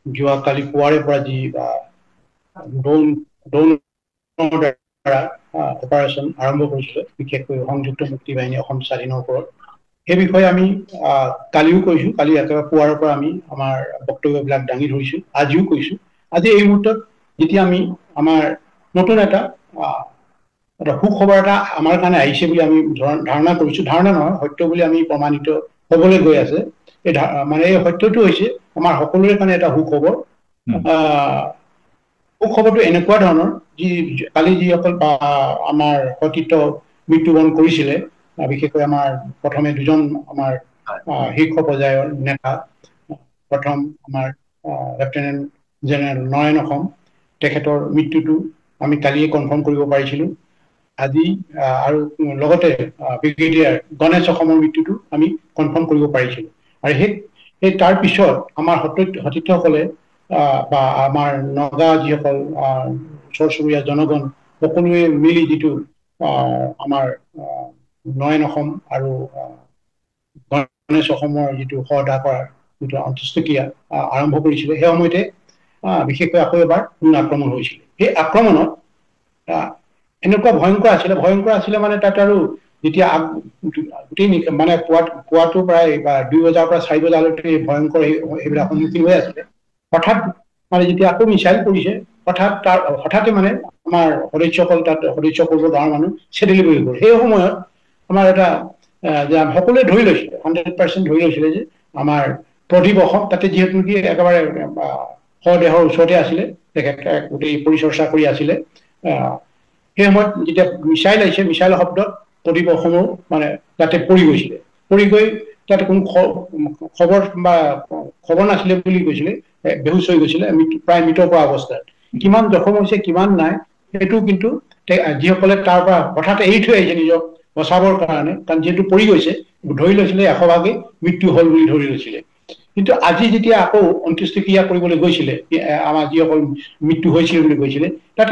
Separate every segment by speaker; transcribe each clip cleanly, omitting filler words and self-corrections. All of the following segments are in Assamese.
Speaker 1: যোৱাকালি পুৱাৰে পৰা যি ড্ৰোনৰ দ্বাৰা অপাৰেশ্যন আৰম্ভ কৰিছিলে, বিশেষকৈ সংযুক্ত মুক্তি বাহিনী অসম স্বাধীনৰ ওপৰত। সেই বিষয়ে আমি কালিও কৈছো, কালি একেবাৰে পুৱাৰ পৰা আমি আমাৰ বক্তব্যবিলাক দাঙি ধৰিছো, আজিও কৈছো। আজি এই মুহূৰ্তত যেতিয়া আমি আমাৰ নতুন এটা সুখবৰ এটা আমাৰ কাৰণে আহিছে বুলি আমি ধাৰণা কৰিছো, ধাৰণা নহয় সত্য বুলি আমি প্ৰমাণিত হবলৈ গৈ আছে। এই মানে এই সত্যটো হৈছে আমাৰ সকলোৰে কাৰণে এটা সুখবৰ। সুখবৰটো এনেকুৱা ধৰণৰ, কালি যিসকল আমাৰ সতীৰ্থ মৃত্যুবৰণ কৰিছিলে, বিশেষকৈ আমাৰ প্ৰথমে দুজন আমাৰ শীৰ্ষ পৰ্যায়ৰ নেতা, প্ৰথম আমাৰ লেফটেনেণ্ট জেনেৰেল নয়ন অসম, তেখেতৰ মৃত্যুটো আমি কালিয়ে কনফাৰ্ম কৰিব পাৰিছিলো। আজি আৰু লগতে ব্ৰিগেডিয়াৰ গণেশ অসমৰ মৃত্যুটো আমি কনফাৰ্ম কৰিব পাৰিছিলো। আৰু সেই তাৰ পিছত আমাৰ সতীৰ্থসকলে বা আমাৰ নগা যিসকল ওচৰ চুবুৰীয়া জনগণ সকলোৱে মিলি যিটো আমাৰ নয়ন অসম আৰু গণেশ অসমৰ যিটো সহদা কৰাৰ যিটো অন্ত্যেষ্টিক্ৰিয়া আৰম্ভ কৰিছিলে, সেই সময়তে বিশেষকৈ আকৌ এবাৰ ড্ৰোন আক্ৰমণ হৈছিলে। সেই আক্ৰমণত এনেকুৱা ভয়ংকৰ আছিলে মানে তাত আৰু যেতিয়া গোটেই মানে পুৱাটো প্ৰায় 2 বজাৰ পৰা 4 বজালৈকে ভয়ংকৰ সেইবিলাক সন্মুখীন হৈ আছিলে। হঠাৎ মানে যেতিয়া আকৌ মিছাইল পৰিছে, হঠাতে মানে আমাৰ সদস্যসকল তাত সদস্যপূৰ্ব গাঁৱৰ মানুহ চেদেলি বহি গ'ল। সেই সময়ত আমাৰ এটা যে সকলোৱে ধৰি লৈছিলে, 100% ধৰি লৈছিলে যে আমাৰ প্ৰদীপ অসম, তাতে যিহেতু নেকি একেবাৰে শৱদেহৰ ওচৰতে আছিলে, তেখেত গোটেই পৰিচৰ্চা কৰি আছিলে। সেই সময়ত যেতিয়া মিছাইল আহিছে, মিছাইলৰ শব্দত প্ৰদীপ অসমো মানে তাতে পৰি গৈছিলে। পৰি গৈ তাতে কোনো খবৰ নাছিলে বুলি কৈছিলে, বেহুচ হৈ গৈছিলে, প্ৰায় মৃতৰ পৰা অৱস্থাত। কিমান জখম হৈছে কিমান নাই সেইটো কিন্তু যিসকলে তাৰ পৰা হঠাৎ এৰি থৈ আহিছে নিজক বচাবৰ কাৰণে, কাৰণ যিহেতু পৰি গৈছে, ধৰি লৈছিলে 100% মৃত্যু হল বুলি ধৰি লৈছিলে। কিন্তু আজি যেতিয়া আকৌ অন্ত্যেষ্টিক্ৰিয়া কৰিবলৈ গৈছিলে, আমাৰ যিসকল মৃত্যু হৈছিল বুলি কৈছিলে, তাত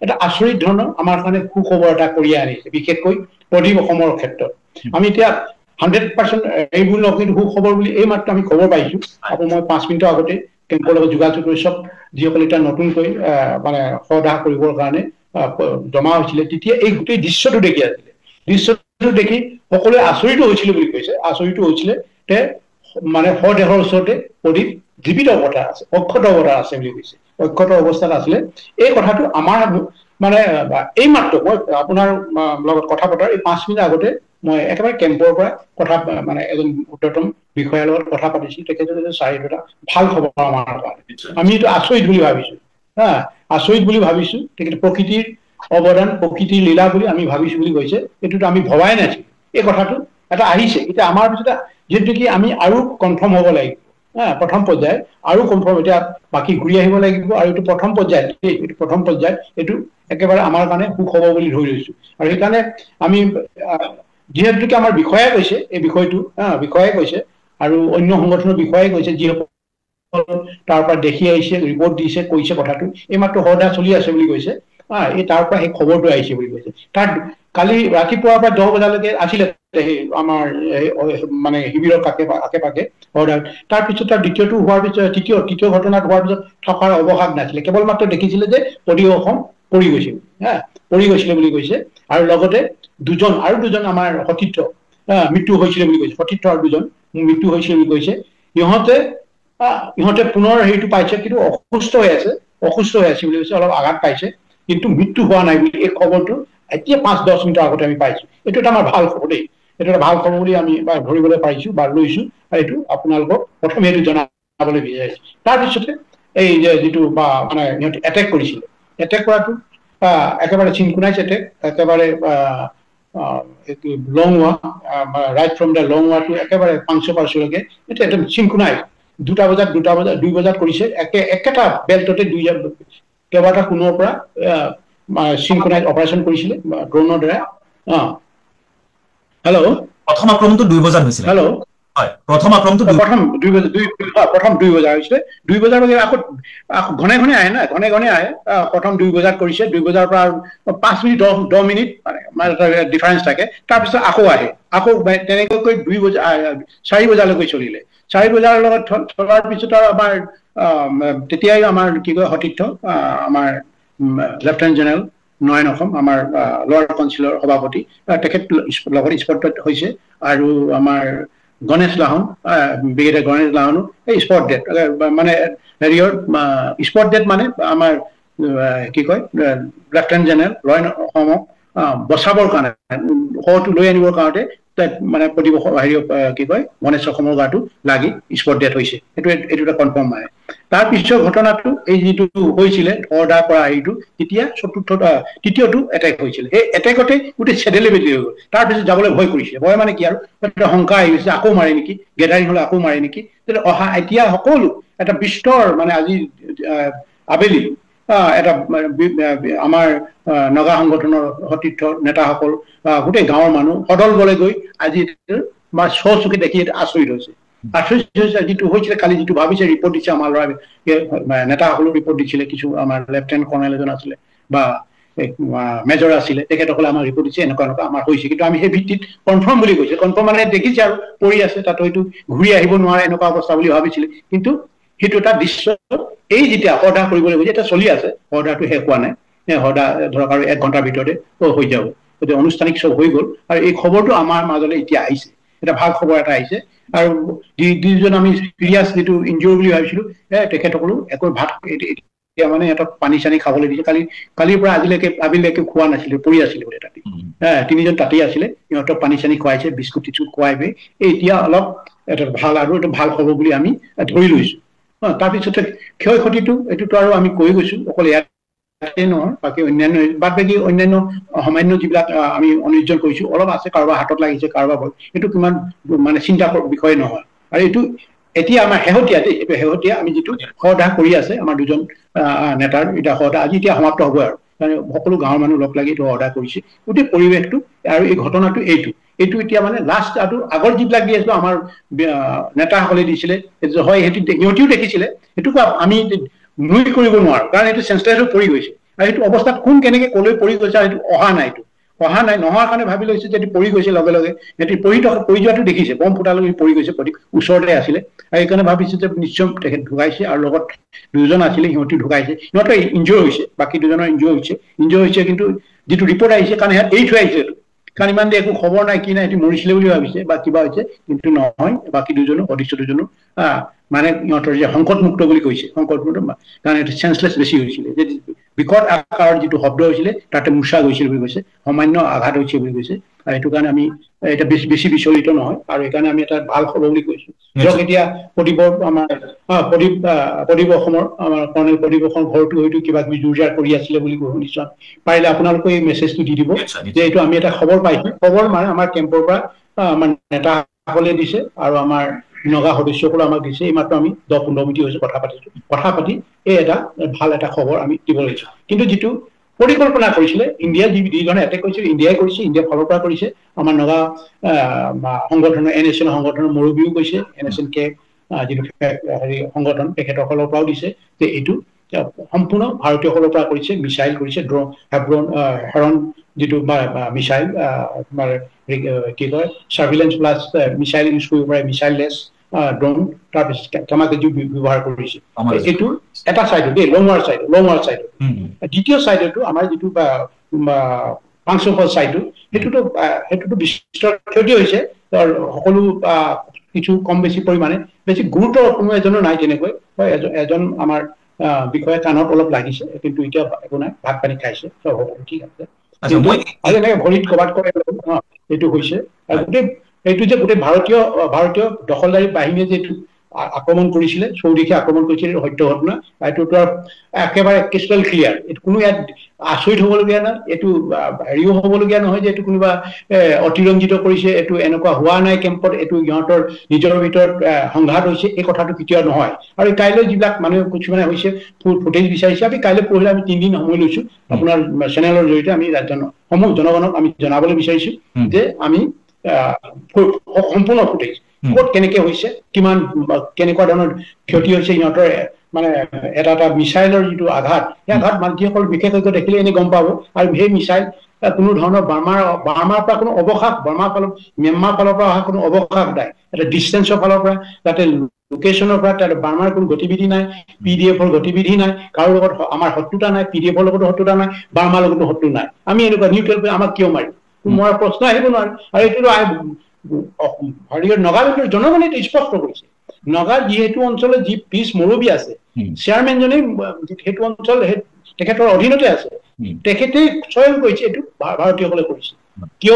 Speaker 1: এটা আচৰিত ধৰণৰ আমাৰ কাৰণে সুখবৰ এটা কঢ়িয়াই আনিছে, বিশেষকৈ প্ৰদীপ অসমৰ ক্ষেত্ৰত। আমি এতিয়া 100% এইবোৰ নকৰি সুখবৰ বুলি এই মাত্ৰ আমি খবৰ পাইছো। আকৌ মই 5 মিনিটৰ আগতে কেম্পৰ লগত যোগাযোগ কৰি চব যিসকলে এতিয়া নতুনকৈ মানে সহদাহ কৰিবৰ কাৰণে জমা হৈছিলে, তেতিয়া এই গোটেই দৃশ্যটো দেখি আছিলে। দৃশ্যটো দেখি সকলোৱে আচৰিত হৈছিলে বুলি কৈছে। আচৰিত হৈছিলে যে মানে শৱদেহৰ ওচৰতে প্ৰদীপ জীৱিত অৱতাৰ আছে, অক্ষত অৱতাৰ আছে বুলি কৈছে, অক্ষত অৱস্থাত আছিলে। এই কথাটো আমাৰ মানে এই মাত্ৰ মই আপোনাৰ লগত কথা পতাৰ এই 5 মিনিট আগতে মই একেবাৰে কেম্পৰ পৰা কথা মানে এজন ঊৰ্ধ্বতম বিষয়াৰ লগত কথা পাতিছো। তেখেতে এটা ভাল খবৰ আমাৰ কাৰণে, আমি এইটো আচৰিত বুলি ভাবিছো। আচৰিত বুলি ভাবিছো, তেখেতে প্ৰকৃতিৰ অৱদান, প্ৰকৃতিৰ লীলা বুলি আমি ভাবিছো বুলি কৈছে। এইটোতো আমি ভবাই নাছিলো। এই কথাটো এটা আহিছে এতিয়া আমাৰ পিছতে, যিহেতু কি আমি আৰু কনফাৰ্ম হ'ব লাগিব। প্ৰথম পৰ্যায় আৰু কনফাৰ্ম, এতিয়া বাকী ঘূৰি আহিব লাগিব। আৰু এইটো প্ৰথম পৰ্যায়ত, এইটো প্ৰথম পৰ্যায়ত এইটো একেবাৰে আমাৰ কাৰণে সুখবৰ বুলি ধৰি লৈছো। আৰু সেইকাৰণে আমি যিহেতুকে আমাৰ বিষয়াই কৈছে এই বিষয়টো, বিষয়াই কৈছে আৰু অন্য সংগঠনৰ বিষয়াই কৈছে, যিসকল তাৰ পৰা দেখি আহিছে, ৰিপৰ্ট দিছে, কৈছে কথাটো এইমাত্ৰ সহদা চলি আছে বুলি কৈছে। এই তাৰ পৰা সেই খবৰটো আহিছে বুলি কৈছে। তাত কালি ৰাতিপুৱাৰ পৰা 10 বজালৈকে আছিলে সেই আমাৰ মানে শিবিৰৰ আশে পাশে সহদাৰ। তাৰপিছত তাৰ দ্বিতীয়টো হোৱাৰ পিছত তৃতীয় ঘটনাটো হোৱাৰ পিছত থকাৰ অৱকাশ নাছিলে। কেৱল মাত্ৰ দেখিছিলে যে প্ৰদীপ অসম পৰি গৈছিল, পৰি গৈছিলে বুলি কৈছে। আৰু লগতে আৰু দুজন আমাৰ সতীৰ্থ মৃত্যু হৈছিলে বুলি কৈছে। সতীৰ্থ আৰু দুজন মৃত্যু হৈছিলে বুলি কৈছে। ইহঁতে পুনৰ হেৰিটো পাইছে, কিন্তু অসুস্থ হৈ আছে বুলি কৈছে, অলপ আঘাত পাইছে, কিন্তু মৃত্যু হোৱা নাই বুলি এই খবৰটো এতিয়া 5-10 মিনিটৰ আগতে আমি পাইছো। এইটো এটা আমাৰ ভাল খবৰ দেই। এইটো এটা ভাল খবৰ বুলি আমি ধৰিবলৈ পাৰিছো বা লৈছো। আৰু এইটো আপোনালোকক প্ৰথমে এইটো জনাবলৈ বিচাৰিছো। তাৰপিছতে এই যে যিটো মানে সিহঁতে এটেক কৰিছিলে, এটেক কৰাটো একেবাৰে চিনকুনাইজ এটেক, একেবাৰে Longwa, right from da Longwa two একেবাৰে পাংচলৈকে, এইটো একদম চিনকুনাইজ। 2 বজাত কৰিছে, একেটা বেল্টতে কেইবাটা কোণৰ পৰা চিনকুনাইজ অপাৰেশ্যন কৰিছিলে ড্ৰোনৰ দ্বাৰা। হেল্ল',
Speaker 2: প্ৰথম আক্ৰমণটো 2 বজাত হৈছিলে।
Speaker 1: হেল্ল',
Speaker 2: প্ৰথম আক্ৰমণটো
Speaker 1: প্ৰথম 2 বজা হৈছিলে 2 বজাৰ বজাত আকৌ ঘনে ঘনে আহে না ঘনে আহে প্ৰথম 2 বজাত কৰিছে 2 বজাৰ পৰা 5 মিনিট 10 মিনিট মানে ডিফাৰেন্স থাকে তাৰপিছত আকৌ আহে আকৌ তেনেকৈ 2 বজা 4 বজালৈকে চলিলে 4 বজাৰ লগত চলাৰ পিছত আৰু আমাৰ তেতিয়াই আমাৰ কি কয় সতীৰ্থ আমাৰ লেফটেনেণ্ট জেনেৰেল নয়ন অসম আমাৰ লোৱাৰ কাউন্সিলৰ সভাপতি তেখেত লগত স্পটত হৈছে আৰু আমাৰ গণেশ লাহন ব্ৰিগেডিয়াৰ গণেশ লাহনো এই স্পট ডেট মানে হেৰিয়ৰ স্পট ডেট মানে আমাৰ কি কয় লেফটেনেণ্ট জেনেৰেল নয়ন অসমক বচাবৰ কাৰণে শটো লৈ আনিবৰ কাৰণে মানে প্ৰতিবৰ্ষ হেৰি কি কয় গণেশ অসমৰ গাটো লাগি স্পট ডেট হৈছে এইটো এটা কনফাৰ্ম মানে তাৰ পিছৰ ঘটনাটো এই যিটো হৈছিলে অৰ্ডাৰ কৰা হেৰিটো তেতিয়া তৃতীয়টো এটেক হৈছিলে এই এটেকতে গোটেই চেডেলে বেলি হৈ গ'ল তাৰপিছত যাবলৈ ভয় কৰিছে ভয় মানে কি আৰু এটা শংকা আহি গৈছে আকৌ মাৰে নেকি গেডাৰিং হলে আকৌ মাৰে নেকি তেতিয়া অহা এতিয়া সকলো এটা বিস্তৰ মানে আজি আবেলি এটা আমাৰ নগা সংগঠনৰ সতীৰ্থ নেতাসকল গোটেই গাঁৱৰ মানুহ সদল বলে গৈ আজি চকুকে দেখি আচৰিত হৈছে যিটো হৈছিলে কালি যিটো ভাবিছে ৰিপৰ্ট দিছে আমাৰ ল'ৰা নেতাসকলেও ৰিপৰ্ট দিছিলে কিছু আমাৰ লেফটেনেণ্ট কৰ্ণেল এজন আছিলে বা মেজৰ আছিলে তেখেতসকলে আমাৰ ৰিপৰ্ট দিছে এনেকুৱা আমাৰ হৈছে কিন্তু আমি সেই ভিত্তিত কনফাৰ্ম বুলি কৈছে কনফাৰ্ম মানে দেখিছে আৰু পৰি আছে তাত হয়তো ঘূৰি আহিব নোৱাৰে এনেকুৱা অৱস্থা বুলি ভাবিছিলে কিন্তু সেইটো এটা দৃশ্য এই যেতিয়া অৰ্ডাৰ কৰিবলৈ গৈছে এটা চলি আছে অৰ্ডাৰটো শেষ হোৱা নাই অৰ্ডাৰ ধৰক আৰু 1 ঘণ্টাৰ ভিতৰতে হৈ যাব গতিকে আনুষ্ঠানিক চব হৈ গ'ল আৰু এই খবৰটো আমাৰ মাজলৈ এতিয়া আহিছে এটা ভাল খবৰ এটা আহিছে আৰু যিজন আমি চিৰিয়াছ যিটো ইনজিঅৰ বুলি ভাবিছিলো তেখেতসকলো একো ভাত এতিয়া মানে এটা পানী চানী খাবলৈ দিছে কালিৰ পৰা আজিলৈকে খোৱা নাছিলে পৰি আছিলে বোলে তাতে 3জন তাতেই আছিলে সিহঁতক পানী চানী খুৱাইছে বিস্কুট টিস্কুট খুৱাই এতিয়া অলপ এটা ভাল আৰু এটা ভাল খবৰ বুলি আমি ধৰি লৈছো তাৰপিছতে ক্ষয় ক্ষতিটো এইটোতো আৰু আমি কৈ গৈছো অকল ইয়াতে নহয় বাকী অন্যান্য অন্যান্য সামান্য যিবিলাক আমি অনিৰ্জন কৰিছো অলপ আছে কাৰোবাৰ হাতত লাগিছে কাৰোবাৰ এইটো কিমান মানে চিন্তাৰ বিষয় নহয় আৰু এইটো এতিয়া আমাৰ শেহতীয়া এইটো শেহতীয়া আমি যিটো সদাহ কৰি আছে আমাৰ 2জন নেতাৰ এটা সদাহ আজি এতিয়া সমাপ্ত হ'ব আৰু কাৰণ সকলো গাঁৱৰ মানুহ লগ লাগি এইটো অৰ্ডাৰ কৰিছে গোটেই পৰিৱেশটো আৰু এই ঘটনাটো এইটো এতিয়া মানে লাষ্ট আৰু আগৰ যিবিলাক দি আছিলো আমাৰ নেতাসকলে দিছিলে হয় সিহঁতিও দেখিছিলে সেইটোক আমি নুই কৰিব নোৱাৰো কাৰণ এইটো চেঞ্চলেছ পৰি গৈছে আৰু সেইটো অৱস্থাত কোন কেনেকে কলৈ পৰি গৈছে আৰু সেইটো অহা নাই নোহোৱাৰ কাৰণে ভাবি লৈছে যে পৰি গৈছে লগে লগে সিহঁতি পৰি যোৱাটো দেখিছে বম ফুটালৈকে পৰি গৈছে ওচৰতে আছিলে আৰু সেইকাৰণে ভাবিছে যে নিশ্চয় তেখেত ঢুকাইছে আৰু লগত 2জন আছিলে সিহঁতি ঢুকাইছে সিহঁতৰ ইনজিঅৰ হৈছে বাকী 2জনৰ ইনজিঅৰ হৈছে কিন্তু যিটো ৰিপৰ্ট আহিছে কাৰণ সিহঁত এৰি থৈ আহিছে কাৰণ ইমান একো খবৰ নাই কি নাই সিহঁতি মৰিছিলে বুলি ভাবিছে বা কিবা হৈছে কিন্তু নহয় বাকী 2জনো সদস্য 2জনো মানে সিহঁতৰ যে সংকটমুক্ত বুলি কৈছে সংকটমুক্ত কাৰণ এইটো চেঞ্চলেছ বেছি হৈছিলে যে বিকট আকাৰৰ যিটো শব্দ হৈছিলে তাতে মূৰ্ছা গৈছিল বুলি কৈছে সামান্য আঘাত হৈছে বুলি কৈছে আৰু সেইটো কাৰণে আমি এটা বেছি বিচলিত নহয় আৰু সেইকাৰণে আমি এটা ভাল খবৰ বুলি কৈছো ধৰক এতিয়া প্ৰদীপ অসমৰ আমাৰ কৰ্ণেল প্ৰদীপ অসমৰ ঘৰটো হয়তো কিবা কিবি জোৰজাৰ কৰি আছিলে বুলি নিশ্চয় পাৰিলে আপোনালোকে এই মেছেজটো দি দিব যে এইটো আমি এটা খবৰ পাইছো খবৰ মানে আমাৰ কেম্পৰ পৰা আমাৰ নেতাসকলে দিছে আৰু আমাৰ নগা সদস্যসকলে আমাক দিছে এইমাত্ৰ আমি 10-15 মিনিট হৈছে কথা পাতি এই এটা ভাল এটা খবৰ আমি দিব লাগিছো কিন্তু যিটো পৰিকল্পনা কৰিছিলে ইণ্ডিয়া যিজনে এটেক কৰিছিল ইণ্ডিয়াই কৰিছে ইণ্ডিয়াৰ ফালৰ পৰা কৰিছে আমাৰ নগা সংগঠনৰ NSN সংগঠনৰ মুৰব্বীও কৈছে NSNK যিটো হেৰি সংগঠন তেখেতসকলৰ পৰাও দিছে যে এইটো সম্পূৰ্ণ ভাৰতীয়সকলৰ পৰা কৰিছে মিছাইল কৰিছে হেৰন যিটো মিছাইল তোমাৰ কি কয় চাৰ্ভিলেঞ্চ প্লাছ মিছাইল ইউজ কৰিব পাৰে মিছাইললেছ ড্ৰোন তাৰপিছত ধমাকাজু ব্যৱহাৰ কৰিছে এইটো এটা চাইডত দেই লংৱাৰ চাইডত দ্বিতীয় চাইডতো আমাৰ যিটো পাংচফল চাইডটো সেইটোতো বিস্তৰ ক্ষতি হৈছে সকলো কিছু কম বেছি পৰিমাণে বেছি গুৰুতৰ কোনো এজনো নাই তেনেকৈ এজন আমাৰ বিষয়ে কাণত অলপ লাগিছে কিন্তু এতিয়া একো নাই ভাত পানী খাইছে চব হ'ব ঠিক আছে আৰু এনেকে ভৰিত কবাত কৰে এইটো হৈছে আৰু গোটেই এইটো যে গোটেই ভাৰতীয় দখলদাৰী বাহিনীয়ে যে এইটো আক্ৰমণ কৰিছিলে চৌদিশে আক্ৰমণ কৰিছিলে সত্য ঘটনা এইটোতো একেবাৰে ক্ৰিষ্টেল ক্লিয়াৰ এইটো কোনো ইয়াত আচৰিত হ'বলগীয়া নাই এইটো হেৰিও হ'বলগীয়া নহয় যে এইটো কোনোবা অতিৰঞ্জিত কৰিছে এইটো এনেকুৱা হোৱা নাই কেম্পত এইটো সিহঁতৰ নিজৰ ভিতৰত সংঘাত হৈছে এই কথাটো কেতিয়াও নহয় আৰু কাইলৈ যিবিলাক মানুহে কিছুমানে হৈছে ফুটেজ বিচাৰিছে আমি কাইলৈ পৰহিলে আমি 3 দিন সময় লৈছো আপোনাৰ চেনেলৰ জৰিয়তে আমি সমূহ জনগণক আমি জনাবলৈ বিচাৰিছো যে আমি সম্পূৰ্ণ ফুটেজ ক'ত কেনেকৈ হৈছে, কিমান কেনেকুৱা ধৰণৰ ক্ষতি হৈছে সিহঁতৰ মানে এটা মিছাইলৰ যিটো আঘাত, সেই আঘাত যিসকল বিশেষজ্ঞ দেখিলে এনেই গম পাব। আৰু সেই মিছাইল কোনো ধৰণৰ বাৰ্মাৰ পৰা কোনো অৱকাশ, ম্যানমাৰ ফালৰ পৰা অহা কোনো অৱকাশ নাই, এটা ডিষ্টেন্সৰ ফালৰ পৰা, তাতে লোকেশ্যনৰ পৰা তাতে বাৰ্মাৰ কোনো গতিবিধি নাই, PDFৰ গতিবিধি নাই, কাৰো লগত আমাৰ শত্ৰুতা নাই, PDFৰ লগতো শত্ৰুতা নাই, বাৰ্মাৰ লগতো শত্ৰু নাই। আমি এনেকুৱা নিউট্ৰেল আমাক কিয় মাৰিম, মোৰ প্ৰশ্ন আহিব নোৱাৰে। আৰু এইটোতো নাগালেণ্ডৰ জনগণে স্পষ্ট কৰিছে। নগাৰ যিহেতু অঞ্চলত যি পিছ মৰুভূমি আছে, চেয়াৰমেনজনে সেইটো অঞ্চল তেখেতৰ অধীনতে আছে, তেখেতে স্বয়ং কৰিছে এইটো ভাৰতীয়সকলে কৰিছে। কিয়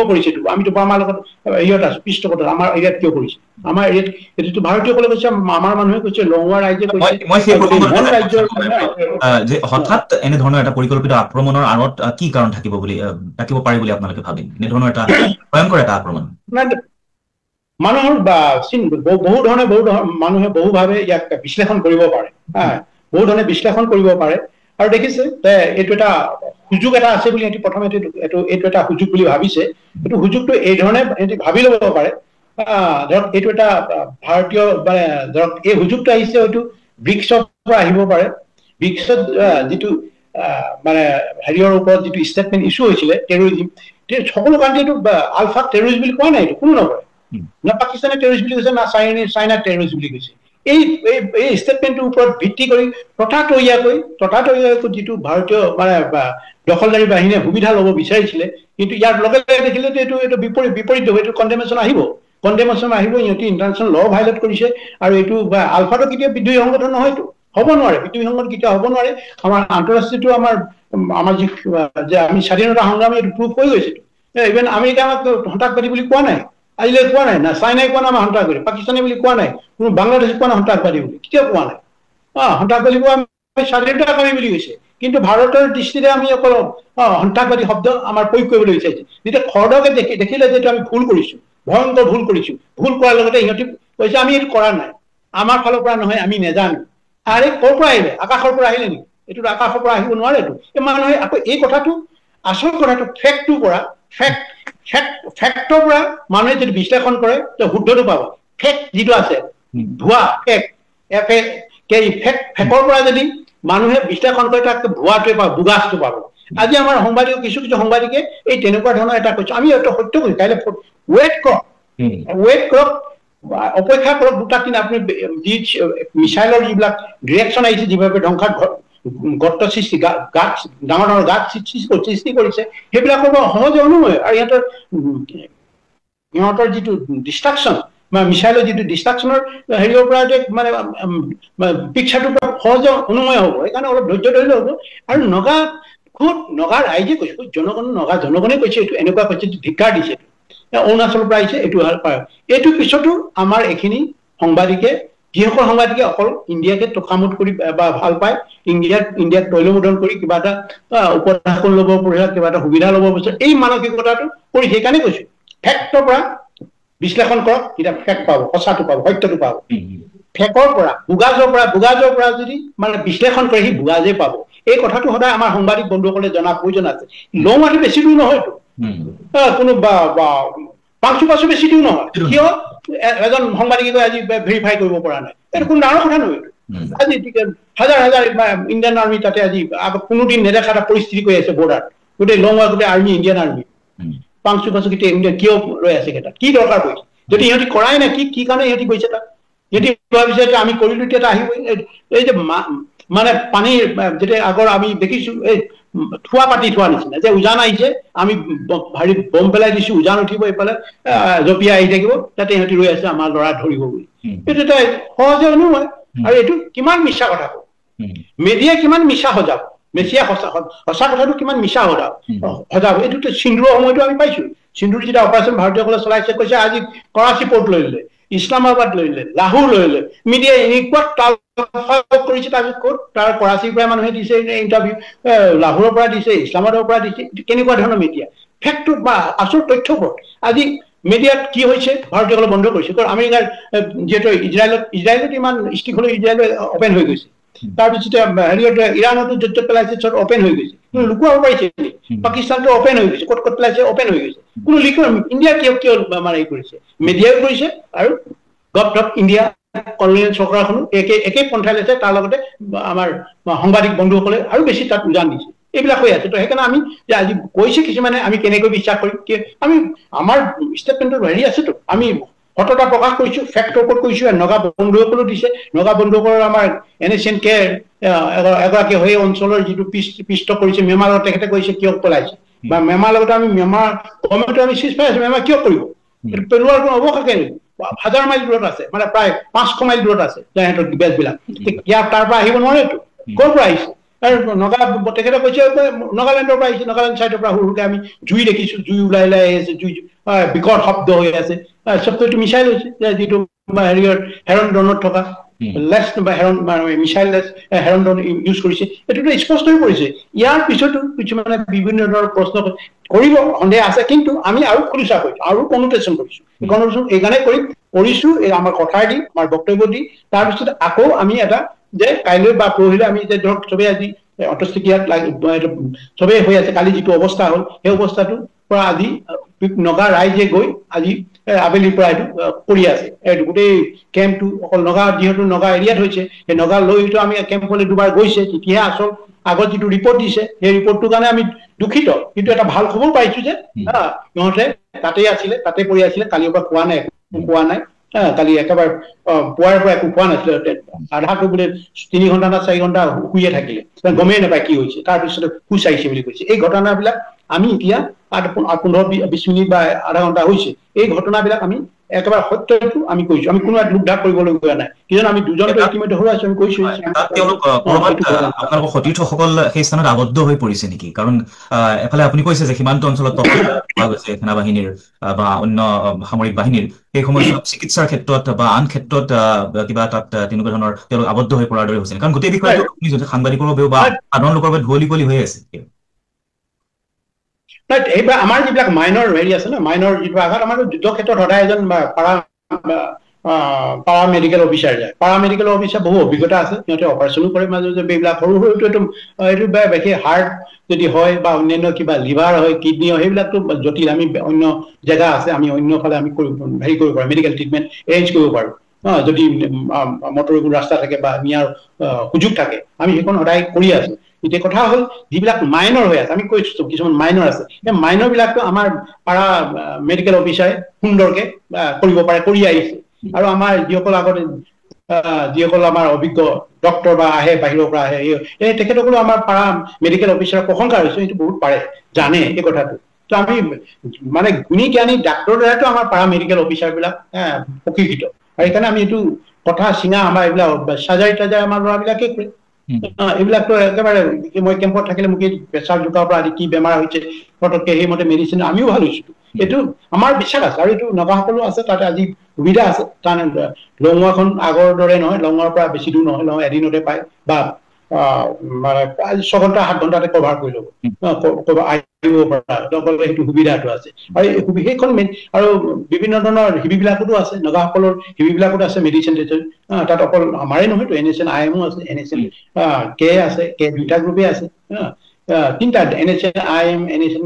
Speaker 1: কৰিছে এইটো আমিতো বাৰ্মাৰ লগত ইয়াত আছো, পৃষ্ঠপোষকতা আমাৰ এৰিয়াত কিয় কৰিছে, আমাৰ এৰিয়াত এইটো ভাৰতীয়সকলে কৈছে, আমাৰ মানুহে কৈছে, লংৱা ৰাইজে কৈছে।
Speaker 2: হঠাৎ এনেধৰণৰ এটা পৰিকল্পিত আক্ৰমণৰ আঁৰত কি কাৰণ থাকিব পাৰি বুলি আপোনালোকে ভাবে? এনেধৰণৰ এটা ভয়ংকৰ এটা আক্ৰমণ
Speaker 1: মানুহৰ বহু ধৰণে মানুহে বহুভাৱে ইয়াক বিশ্লেষণ কৰিব পাৰে, বহু ধৰণে বিশ্লেষণ কৰিব পাৰে। আৰু দেখিছে যে এইটো এটা সুযোগ এটা আছে বুলি সিহঁতি প্ৰথমে এইটো এটা সুযোগ বুলি ভাবিছে। এইটো সুযোগটো এই ধৰণে সিহঁতি ভাবি ল'ব পাৰে, ধৰক এইটো এটা ভাৰতীয় মানে ধৰক এই সুযোগটো আহিছে হয়তো ব্ৰিক্সৰ পৰা আহিব পাৰে। ব্ৰিক্সত যিটো মানে হেৰিয়ৰ ওপৰত যিটো ষ্টেটমেণ্ট ইছ্যু হৈছিলে টেৰৰিজিম, সকলো কাণ্ট্ৰিটো আলফা টেৰৰিষ্ট বুলি কোৱা নাই, এইটো কোনো নকৰে, না পাকিস্তানে টেৰৰিষ্ট বুলি কৈছে, না চাইনা টেৰৰিষ্ট বুলি কৈছে। এই ষ্টেটমেণ্টটোৰ ওপৰত ভিত্তি কৰি তথাতৈয়াকৈ যিটো ভাৰতীয় মানে দখলদাৰী বাহিনীয়ে সুবিধা ল'ব বিচাৰিছিলে, কিন্তু ইয়াৰ লগে লগে দেখিলে এইটো বিপৰীত হ'ব, এইটো কণ্ডেমেশ্যন আহিব। ইহঁতি ইণ্টাৰনেশ্যনেল ল ভাইলেট কৰিছে। আৰু এইটো আলফাটো কেতিয়াও বিদ্ৰোহী সংগঠন নহয়তো, হ'ব নোৱাৰে, বিদ্ৰোহী সংগঠন কেতিয়াও হ'ব নোৱাৰে। আমাৰ আন্তঃৰাষ্ট্ৰীয়টো আমাৰ যে আমি স্বাধীনতা সংগ্ৰামী এইটো প্ৰুফ হৈ গৈছে। ইভেন আমেৰিকা আমাক সন্ত্ৰাসবাদী বুলি কোৱা নাই, আজিলৈ কোৱা নাই, না চাইনাই কোৱা নাই আমাৰ সন্ত্ৰাসবাদী, পাকিস্তানী বুলি কোৱা নাই, কোনো বাংলাদেশে কোৱা নাই সন্ত্ৰাসবাদী বুলি, কেতিয়াও কোৱা নাই। সন্ত্ৰাসবাদীবোৰ আমি স্বাধীনতাকামী বুলি কৈছে, কিন্তু ভাৰতৰ দৃষ্টিৰে আমি অকল সন্ত্ৰাসবাদী শব্দ আমাৰ প্ৰয়োগ কৰিবলৈ বিচাৰিছে। যেতিয়া খৰদকে দেখিলে যে আমি ভুল কৰিছো, ভয়ংকৰ ভুল কৰিছো, ভুল কৰাৰ লগতে সিহঁতি কৈছে আমি এইটো কৰা নাই, আমাৰ ফালৰ পৰা নহয়, আমি নেজানো। আৰে ক'ৰ পৰা আহিলে, আকাশৰ পৰা আহিলে নেকি? এইটো আকাশৰ পৰা আহিব নোৱাৰেতো। এই মানুহে আকৌ এই কথাটো, আচল কথাটো ফেক্টৰ পৰা মানুহে যদি বিশ্লেষণ কৰে শুদ্ধটো পাব। ফেক্ট যিটো আছে, ভুৱা ফেকৰ পৰা যদি মানুহে বিশ্লেষণ কৰে তাক ভুৱাটোৱে পাব, বুগাছটো পাব। আজি আমাৰ সাংবাদিক কিছু সাংবাদিকে এই তেনেকুৱা ধৰণৰ এটা কৈছে, আমি এইটো সত্য কৈছো, কাইলৈ ৱেইট কৰক, অপেক্ষা কৰক, দুটা দিন আপুনি যি মিছাইলৰ যিবিলাক ডিৰেকশ্যন আহিছে, যিভাৱে ধ্বংসাত গৰ্ত সৃষ্টি, ডাঙৰ ডাঙৰ গাঁত সৃষ্টি কৰিছে, সেইবিলাকৰ পৰা সহজে অনুময়। আৰু সিহঁতৰ যিটো ডিষ্ট্ৰাকশ্যন বা মিছাইলৰ যিটো ডিষ্ট্ৰাকশ্যনৰ হেৰিয়ৰ পৰা মানে পিক্সাৰটোৰ পৰা সহজে অনুময় হ'ব, সেইকাৰণে অলপ ধৈৰ্য ধৰিলে হ'ব। আৰু নগা ৰাইজে কৈছে, জনগণে কৈছে, এইটো এনেকুৱা কৈছে, ধিক্কাৰ দিছে, অৰুণাচলৰ পৰা আহিছে, এইটো পিছতো আমাৰ এইখিনি সাংবাদিকে, যিসকল সাংবাদিকে অকল ইণ্ডিয়াকে তোষামোদ কৰি বা ভাল পায়, ইণ্ডিয়াক তৈলমোদন কৰি কিবা এটা উপঢৌকন ল'ব পাৰে, কিবা এটা সুবিধা ল'ব বিচাৰে, এই মানসিকতাটো কৰি সেইকাৰণে কৈছো, ফেক্টৰ পৰা বিশ্লেষণ কৰক, তেতিয়া ফেক্ট পাব, সঁচাটো পাব, সত্যটো পাব। ফেকৰ পৰা বুগাজৰ পৰা যদি মানে বিশ্লেষণ কৰে, সি বুগাজে পাব। এই কথাটো সদায় আমাৰ সাংবাদিক বন্ধুসকলে জনা প্ৰয়োজন আছে। লংৱাটো বেছি দূৰ নহয়তো, কোনো পাঁচো বেছি দূৰ নহয়। কিয় এজন সাংবাদিকে আজি ভেৰিফাই কৰিব পৰা নাই, এইটো কোনো ডাঙৰ কথা নহয়। আজি হাজাৰ ইণ্ডিয়ান আৰ্মি তাতে আজি কোনোদিন নেদেখা এটা পৰিস্থিতি কৰি আছে বৰ্ডাৰ, গোটেই লংৱা, গোটেই আৰ্মি, ইণ্ডিয়ান আৰ্মি, পাঁচো গোটেই ইণ্ডিয়া কিয় ৰৈ আছে কেইটা, কি দৰকাৰ পৰিছে? যদি ইহঁতি কৰাই নাই, কি কাৰণে ইহঁতি গৈছে তাত? যদি ভাবিছে যে আমি কৰিলো তেতিয়া আহিবই। এই যে মানে পানীৰ যেতিয়া আগৰ আমি দেখিছো, এই থোৱা পাতি থোৱা নিচিনা, যে উজান আহিছে, আমি হেৰি বম পেলাই দিছো, উজান উঠিব, এইফালে জঁপিয়াই আহি থাকিব, তাতে ইহঁতি ৰৈ আছে আমাৰ ল'ৰা ধৰিব বুলি। এইটো এটা সহজে অনুময়। আৰু এইটো কিমান মিছা কথা কব, মেডিয়াই কিমান মিছা সজাব, সঁচা কথাটো কিমান মিছা সজাব। এইটো সিন্ধুৰৰ সময়তো আমি পাইছো, সিন্ধুৰ যেতিয়া অপাৰেশ্যন ভাৰতীয়সকলে চলাইছে, কৈছে আজি কৰাচী পৰ্ট লৈ ললে, ইছলামাবাদ লৈ ললে, লাহোৰ লৈ ললে, মিডিয়াই এনেকুৱা কৰিছে। তাৰপিছত ক'ত তাৰ কৰাচীৰ পৰা মানুহে দিছে ইণ্টাৰভিউ, লাহোৰৰ পৰা দিছে, ইছলামাবাদৰ পৰা দিছে, কেনেকুৱা ধৰণৰ মিডিয়া ফেক্টৰ বা আচল তথ্যবোৰ। আজি মিডিয়াত কি হৈছে, ভাৰতীয়সকলে বন্ধ কৰিছে। আমেৰিকাৰ যিহেতু ইজৰাইলত ইমান ষ্ট্ৰিক হলে, ইজৰাইলত অপেন হৈ গৈছে। তাৰপিছতে হেৰিয়ত ইৰাণতো য'ত পেলাইছে, চব অপেন হৈ গৈছে, লুকুৱাব পাৰিছে। পাকিস্তানটো অপেন হৈ গৈছে, ক'ত ক'ত পেলাইছে অপেন হৈ গৈছে, কোনো লিক ইণ্ডিয়া কিয় মানে এই কৰিছে, মিডিয়াও কৰিছে আৰু গভৰ্ণমেণ্ট অফ ইণ্ডিয়া কলোনিয়েল চৰকাৰখনো একেই পন্থাই লৈছে, তাৰ লগতে আমাৰ সাংবাদিক বন্ধুসকলে আৰু বেছি তাত উজান দিছে, এইবিলাক হৈ আছে। তো সেইকাৰণে আমি যে আজি কৈছে কিছুমানে আমি কেনেকৈ বিশ্বাস কৰিম, আমি আমাৰ ষ্টেটমেণ্টৰ হেৰি আছেতো, আমি সততা প্ৰকাশ কৰিছো, ফেক্টৰ ওপৰত কৈছো, নগা বন্ধুসকলেও দিছে, নগা বন্ধুসকলৰ আমাৰ NSNK এগৰাকী হৈ অঞ্চলৰ যিটো পিষ্ট কৰিছে মেমাৰ লগত, তেখেতে কৈছে কিয় পেলাইছে, বা মেমাৰ লগতে আমি মেমাৰ গভৰ্ণমেণ্টে আমি চিজ পাই আছো, মেমাৰ কিয় কৰিব, এইটো পেলোৱাৰ কোনো অৱকাশে নেকি, 1000 মাইল দূৰত আছে, মানে প্ৰায় 500 মাইল দূৰত আছে সিহঁতৰ বেজবিলাক, ইয়াৰ তাৰ পৰা আহিব নোৱাৰেতো, ক'ৰ পৰা আহিছে, আৰু তেখেতে কৈছে নগালেণ্ডৰ পৰা আহিছে, নগালেণ্ড চাইডৰ পৰা সৰুকে আমি জুই দেখিছো, জুই ওলাই আহি আছে, জুই বিকট শব্দ হৈ আছে, চবটো এইটো মিছাইল হৈছে, যিটো হেৰিয়ৰ হেৰন ড্ৰোনত থকা লেছ বা হেৰন মিছাইল লেছ হেৰন ড্ৰোন ইউজ কৰিছে, এইটোতো স্পষ্ট হৈ পৰিছে। ইয়াৰ পিছতো কিছুমানে বিভিন্ন ধৰণৰ প্ৰশ্ন কৰিব সন্দেহ আছে, কিন্তু আমি আৰু খুলিচা কৰিছো, আৰু কনটেচন কৰিছো, কনটেচন এইকাৰণে কৰিছো আমাৰ কথা দি, আমাৰ বক্তব্য দি, তাৰপিছত আকৌ আমি এটা যে কাইলৈ বা পৰহিলৈ আমি যে ধৰক চবেই আজি অন্তঃস্থিক্ৰিয়াত চবেই হৈ আছে, কালি যিটো অৱস্থা হ'ল সেই অৱস্থাটোৰ পৰা আজি নগা ৰাইজে গৈ আজি আবেলিৰ পৰা এইটো কৰি আছে, এইটো গোটেই কেম্পটো অকল নগা, যিহেতু নগা এৰিয়াত হৈছে, সেই নগা লৈতো আমি কেম্পলৈ দুবাৰ গৈছে, তেতিয়াহে আচল আগত যিটো ৰিপৰ্ট দিছে সেই ৰিপৰ্টটোৰ কাৰণে আমি দুখিত, কিন্তু এটা ভাল খবৰ পাইছো যে সিহঁতে তাতেই আছিলে, তাতে পৰি আছিলে, কালিৰ পৰা খোৱা নাই, কালি একেবাৰে পুৱাৰ পৰা একো খোৱা নাছিলে, আধাটো বোলে 3 ঘণ্টা না 4 ঘণ্টা শুইয়ে থাকিলে, গমেই নাপায় কি হৈছে, তাৰপিছতে হুচ আহিছে বুলি কৈছে। এই ঘটনাবিলাক আমি এতিয়া 15-20 মিনিট বা আধা ঘণ্টা হৈছে, এই ঘটনাবিলাক আমি একেবাৰে সত্যটো আমি কৈছো, আমি কোনো লোক ঢাক কৰিবলৈ গৈ নাই, কিয়নো আমি দুজনটো ইতিমধ্যে হৰুৱাইছো, আমি কৈছো
Speaker 2: আপোনালোকৰ সতীৰ্থসকল সেই স্থানত আবদ্ধ হৈ পৰিছে নেকি? কাৰণ এফালে আপুনি কৈছে যে সীমান্ত অঞ্চলত পোৱা গৈছে সেনাবাহিনীৰ বা অন্য সামৰিক বাহিনীৰ, সেই সময়ছোৱাত চিকিৎসাৰ ক্ষেত্ৰত বা আন ক্ষেত্ৰত কিবা তাত তেনেকুৱা ধৰণৰ তেওঁলোক আবদ্ধ হৈ পৰাৰ দৰে হৈছে, কাৰণ গোটেই বিষয়টো আপুনি যদি সাংবাদিকৰ বাবেও বা সাধাৰণ লোকৰ বাবে ধুৱলি হৈ আছে।
Speaker 1: এইবাৰ আমাৰ যিবিলাক মাইনৰ হেৰি আছে ন, মাইনৰ যিটো আঘাত, আমাৰ যুদ্ধ ক্ষেত্ৰত সদায় এজন পাৰা মেডিকেল অফিচাৰ যায়, পাৰা মেডিকেল অফিচাৰ বহু অভিজ্ঞতা আছে, সিহঁতে অপাৰেশ্যনো কৰে মাজে মাজে, এইবিলাক সৰু এইটো বেছি হাৰ্ট যদি হয় বা অন্যান্য কিবা লিভাৰ হয়, কিডনী হয়, সেইবিলাকতো জটিল, আমি অন্য জেগা আছে, আমি অন্য ফালে আমি হেৰি কৰিব পাৰোঁ, মেডিকেল ট্ৰিটমেণ্ট এৰেঞ্জ কৰিব পাৰোঁ, যদি মটৰ ৰাস্তা থাকে বা নিয়াৰ সুযোগ থাকে, আমি সেইখন সদায় কৰি আছো। এতিয়া কথা হ'ল যিবিলাক মাইনৰ হৈ আছে, আমি কৈছো কিছুমান মাইনৰ আছে, সেই মাইনৰ বিলাকতো আমাৰ পাৰা মেডিকেল অফিচাৰে সুন্দৰকে কৰিব পাৰে, কৰি আহিছে, আৰু আমাৰ যিসকল আগতে যিসকল আমাৰ অভিজ্ঞ ডক্টৰ বা আহে, বাহিৰৰ পৰা আহে, এই তেখেতসকলো আমাৰ পাৰা মেডিকেল অফিচাৰৰ প্ৰশংসা হৈছে, সেইটো বহুত পাৰে, জানে এই কথাটো। তো আমি মানে গুণী জ্ঞানী ডাক্তৰৰ দ্বাৰাতো আমাৰ পাৰা মেডিকেল অফিচাৰ বিলাক প্ৰশিক্ষিত, আৰু সেইকাৰণে আমি এইটো কথা চিঙা আমাৰ এইবিলাক চাৰ্জাৰী টাৰ্জাৰী আমাৰ ল'ৰাবিলাকে কৰে, এইবিলাকতো একেবাৰে মই কেম্পত থাকিলে মোক প্ৰেছাৰ জোখাৰ পৰা আদি কি বেমাৰ হৈছে পটককে সেইমতে মেডিচিন আমিও ভাল হৈছো, এইটো আমাৰ বিশ্বাস আছে, আৰু এইটো নগাসকলো আছে, তাতে আজি সুবিধা আছে, কাৰণ লঙুৱাখন আগৰ দৰে নহয়, লঙুৱাৰ পৰা বেছি দূৰ নহয়, লঙুৱা এদিনতে পায়, বা মানে 6 ঘণ্টা 7 ঘণ্টাতে কভাৰ কৰি ল'ব, আহিব পৰা সেইটো সুবিধাটো আছে, আৰু সেইখন আৰু বিভিন্ন ধৰণৰ শিবিৰবিলাকতো আছে, নগাসকলৰ শিবিৰবিলাকতো আছে মেডিচিন, তাত অকল আমাৰে নহয়তো, NSN IM আছে, NSN K আছে, K দুটা গ্ৰুপে আছে, 3টা NSN IM NSN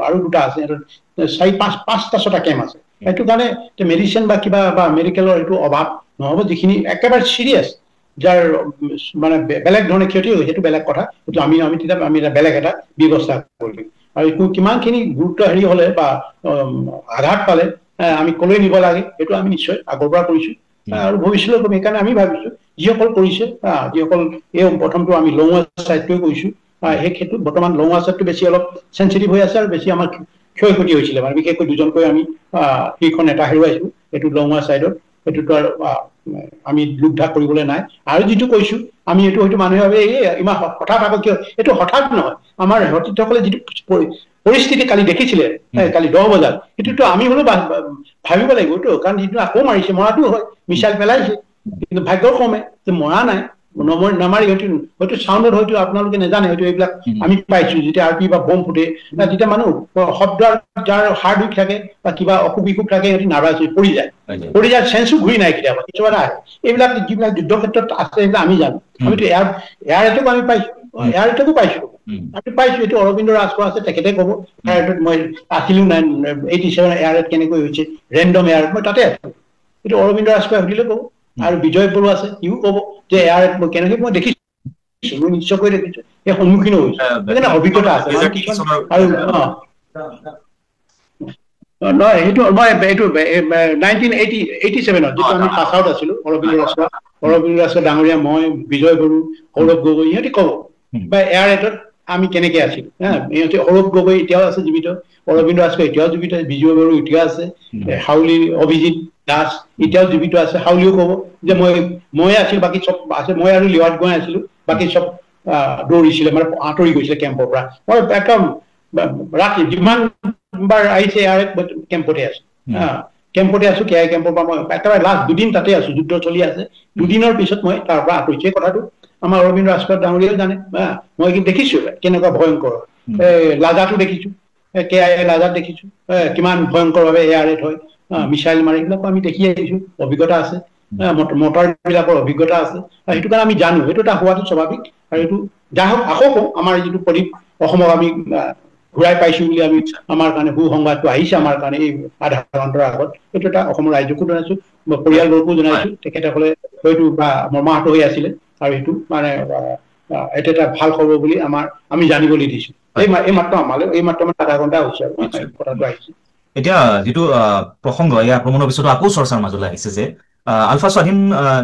Speaker 1: আৰু 2টা আছে, 4-5টা কেম্প আছে, সেইটো কাৰণে মেডিচিন বা কিবা বা মেডিকেলৰ এইটো অভাৱ নহ'ব, যিখিনি একেবাৰে চিৰিয়াছ, যাৰ মানে বেলেগ ধৰণে ক্ষতি হয়, সেইটো বেলেগ কথা, সেইটো আমি তেতিয়া আমি বেলেগ এটা ব্যৱস্থা কৰিম, আৰু এইটো কিমানখিনি গুৰুত্ব হেৰি হলে বা আঘাত পালে আমি কলৈ নিব লাগে, সেইটো আমি নিশ্চয় আগৰ পৰা কৰিছো, আৰু ভৱিষ্যলৈ কৰিম। সেইকাৰণে আমি ভাবিছো যিসকল কৰিছে, যিসকল এই প্ৰথমটো আমি লঙুৱা চাইডটোৱে কৰিছো, সেই ক্ষেত্ৰত বৰ্তমান লঙুৱা চাইডটো বেছি অলপ চেঞ্চিটিভ হৈ আছে, আৰু বেছি আমাৰ ক্ষয় ক্ষতি হৈছিলে, মানে বিশেষকৈ দুজনকৈ আমি সেইখন এটা হেৰুৱাইছো, এইটো লঙুৱা চাইডত, সেইটোতো আৰু আমি লোক ঢাক কৰিবলৈ নাই, আৰু যিটো কৈছো আমি এইটো হয়তো মানুহে ভাবে এই ইমান হঠাৎ আকৌ কিয়, এইটো হঠাৎ নহয়, আমাৰ সতীৰ্থসকলে যিটো পৰিস্থিতি কালি দেখিছিলে, কালি 10 বজাত, সেইটোতো আমি হলেও ভাবিব লাগিবতো, কাৰণ যিটো আকৌ মাৰিছে, মৰাটো হয়, মিছাইল পেলাইছে, কিন্তু ভাগ্যৰ কমে যে মৰা নাই, নামাৰি হয়তো চাউণ্ডত হয়তো আপোনালোকে নাজানে, হয়তো এইবিলাক আমি পাইছো, যেতিয়া RP বা বম ফুটে, যেতিয়া মানুহ শব্দ যাৰ হাৰ্ট উইক থাকে বা কিবা অসুখ বিসুখ থাকে, সিহঁতি নাৰ্ভাছ হৈ পৰি যায়, চেন্সো ঘূৰি নাই কেতিয়াবা, কিছুমান আহে, এইবিলাক যিবিলাক যুদ্ধ ক্ষেত্ৰত আছে, এইবিলাক আমি জানো, আমিতো এয়াৰ এটেকো আমি পাইছো, এয়াৰ এটেকো পাইছো, আমি পাইছো এইটো অৰবিন্দ ৰাজখোৱা আছে তেখেতে ক'ব এয়াৰটোত মই আছিলো 87 এয়াৰত কেনেকৈ হৈছে ৰেণ্ডম এয়াৰত মই তাতে আছো এইটো অৰবিন্দ ৰাজখোৱা সুধিলে ক'ব আৰু বিজয় বৰুৱা আছে ইও ক'ব যে এয়াৰত মই কেনেকৈ মই দেখিছো মই নিশ্চয়কৈ দেখিছো এই সন্মুখীন হৈছো সেইকাৰণে অভিজ্ঞতা আছে মানুহ কিছুমান আৰু নহয় সেইটো মই এইটো 1987 যিটো আমি পাছ আউট আছিলো অৰবিন্দ ৰাজখোৱা ডাঙৰীয়া মই বিজয় বড়ো সৌৰভ গগৈ ইহঁতে ক'ব বা এয়াৰ ৰেটত আমি কেনেকে আছিলো ইহঁতে সৌৰভ গগৈ এতিয়াও আছে জীৱিত অৰবিন্দ ৰাজখোৱা এতিয়াও জীৱিত বিজয় বড়ো এতিয়াও আছে হাউলি অভিজিত দাস এতিয়াও জীৱিত আছে হাউলিও ক'ব যে মই আছিলো বাকী চব আছে মই আৰু লিৱাত গৈ আছিলো বাকী চব দৌৰিছিলে মানে আঁতৰি গৈছিলে কেম্পৰ পৰা মই একদম ৰাতি যিমান বাৰ আহিছে এয়াৰ কেম্পতে আছো কেম্পতে আছো কে আই কেম্পৰ পৰা মই একেবাৰে লাষ্ট দুদিন তাতে আছো যুদ্ধ চলি আছে দুদিনৰ পিছত মই তাৰ পৰা আঁতৰিছো এই কথাটো আমাৰ অৰবিন্দ ৰাজখোৱা ডাঙৰীয়াও জানে মই কিন্তু দেখিছো কেনেকুৱা ভয়ংকৰ লাজাতো দেখিছো কে আই লাজাত দেখিছো কিমান ভয়ংকৰ ভাৱে এয়াৰ ৰেট হয় মিছাইল মাৰি এইবিলাকো আমি দেখি আহিছো অভিজ্ঞতা আছে মটৰ বিলাকৰ অভিজ্ঞতা আছে সেইটো কাৰণে আমি জানো সেইটো এটা হোৱাটো স্বাভাৱিক আৰু এইটো যা হওক আকৌ কওঁ আমাৰ যিটো অসমক আমি ঘূৰাই পাইছো বুলি আমি আমাৰ কাৰণে সুসংবাদটো আহিছে আমাৰ কাৰণে এই আধা ঘণ্টাৰ আগত এইটো এটা অসমৰ ৰাজ্যকো জনাইছো পৰিয়ালবৰ্গকো জনাইছো তেখেতসকলে হয়তো বা মৰ্মাহত হৈ আছিলে আৰু এইটো মানে এইটো এটা ভাল খবৰ বুলি আমি জানিবলৈ দিছো এই মাত্ৰ আমালৈ এই মাত্ৰ আধা ঘণ্টা হৈছে আৰু কথাটো আহিছে
Speaker 2: এতিয়া যিটো প্ৰসংগ এই আক্ৰমণৰ পিছতো আকৌ চৰ্চাৰ মাজলৈ আহিছে যে আলফা স্বাধীন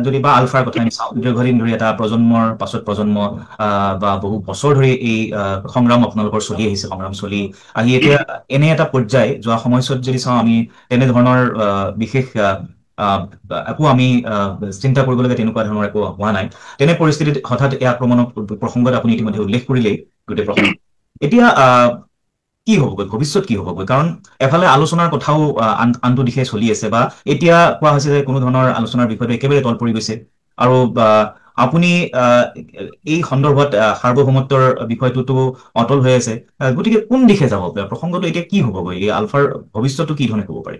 Speaker 2: যদি বা আলফাৰ কথা আমি চাওঁ দীৰ্ঘদিন ধৰি এটা প্ৰজন্মৰ পাছত প্ৰজন্ম বা বহু বছৰ ধৰি এই সংগ্ৰাম আপোনালোকৰ চলি আহিছে সংগ্ৰাম চলি আহি এতিয়া এনে এটা পৰ্যায় যোৱা সময়ছোৱাত যদি চাওঁ আমি তেনেধৰণৰ বিশেষ একো আমি চিন্তা কৰিবলগীয়া তেনেকুৱা ধৰণৰ একো হোৱা নাই তেনে পৰিস্থিতিত হঠাৎ এই আক্ৰমণৰ প্ৰসংগত আপুনি ইতিমধ্যে উল্লেখ কৰিলেই গোটেই প্ৰসংগ এতিয়া কি হ'বগৈ ভৱিষ্যত কি হ'বগৈ কাৰণ এফালে আলোচনাৰ কথাও আনটো দিশে চলি আছে বা এতিয়া কোৱা হৈছে যে কোনো ধৰণৰ আলোচনাৰ বিষয়টো একেবাৰে তল পৰি গৈছে আৰু আপুনি এই সন্দৰ্ভত সাৰ্বভৌমত্বৰ বিষয়টোতো অটল হৈ আছে গতিকে কোন দিশে যাব প্ৰসংগটো এতিয়া কি হ'বগৈ এই আলফাৰ ভৱিষ্যতটো কি ধৰণে হ'ব পাৰে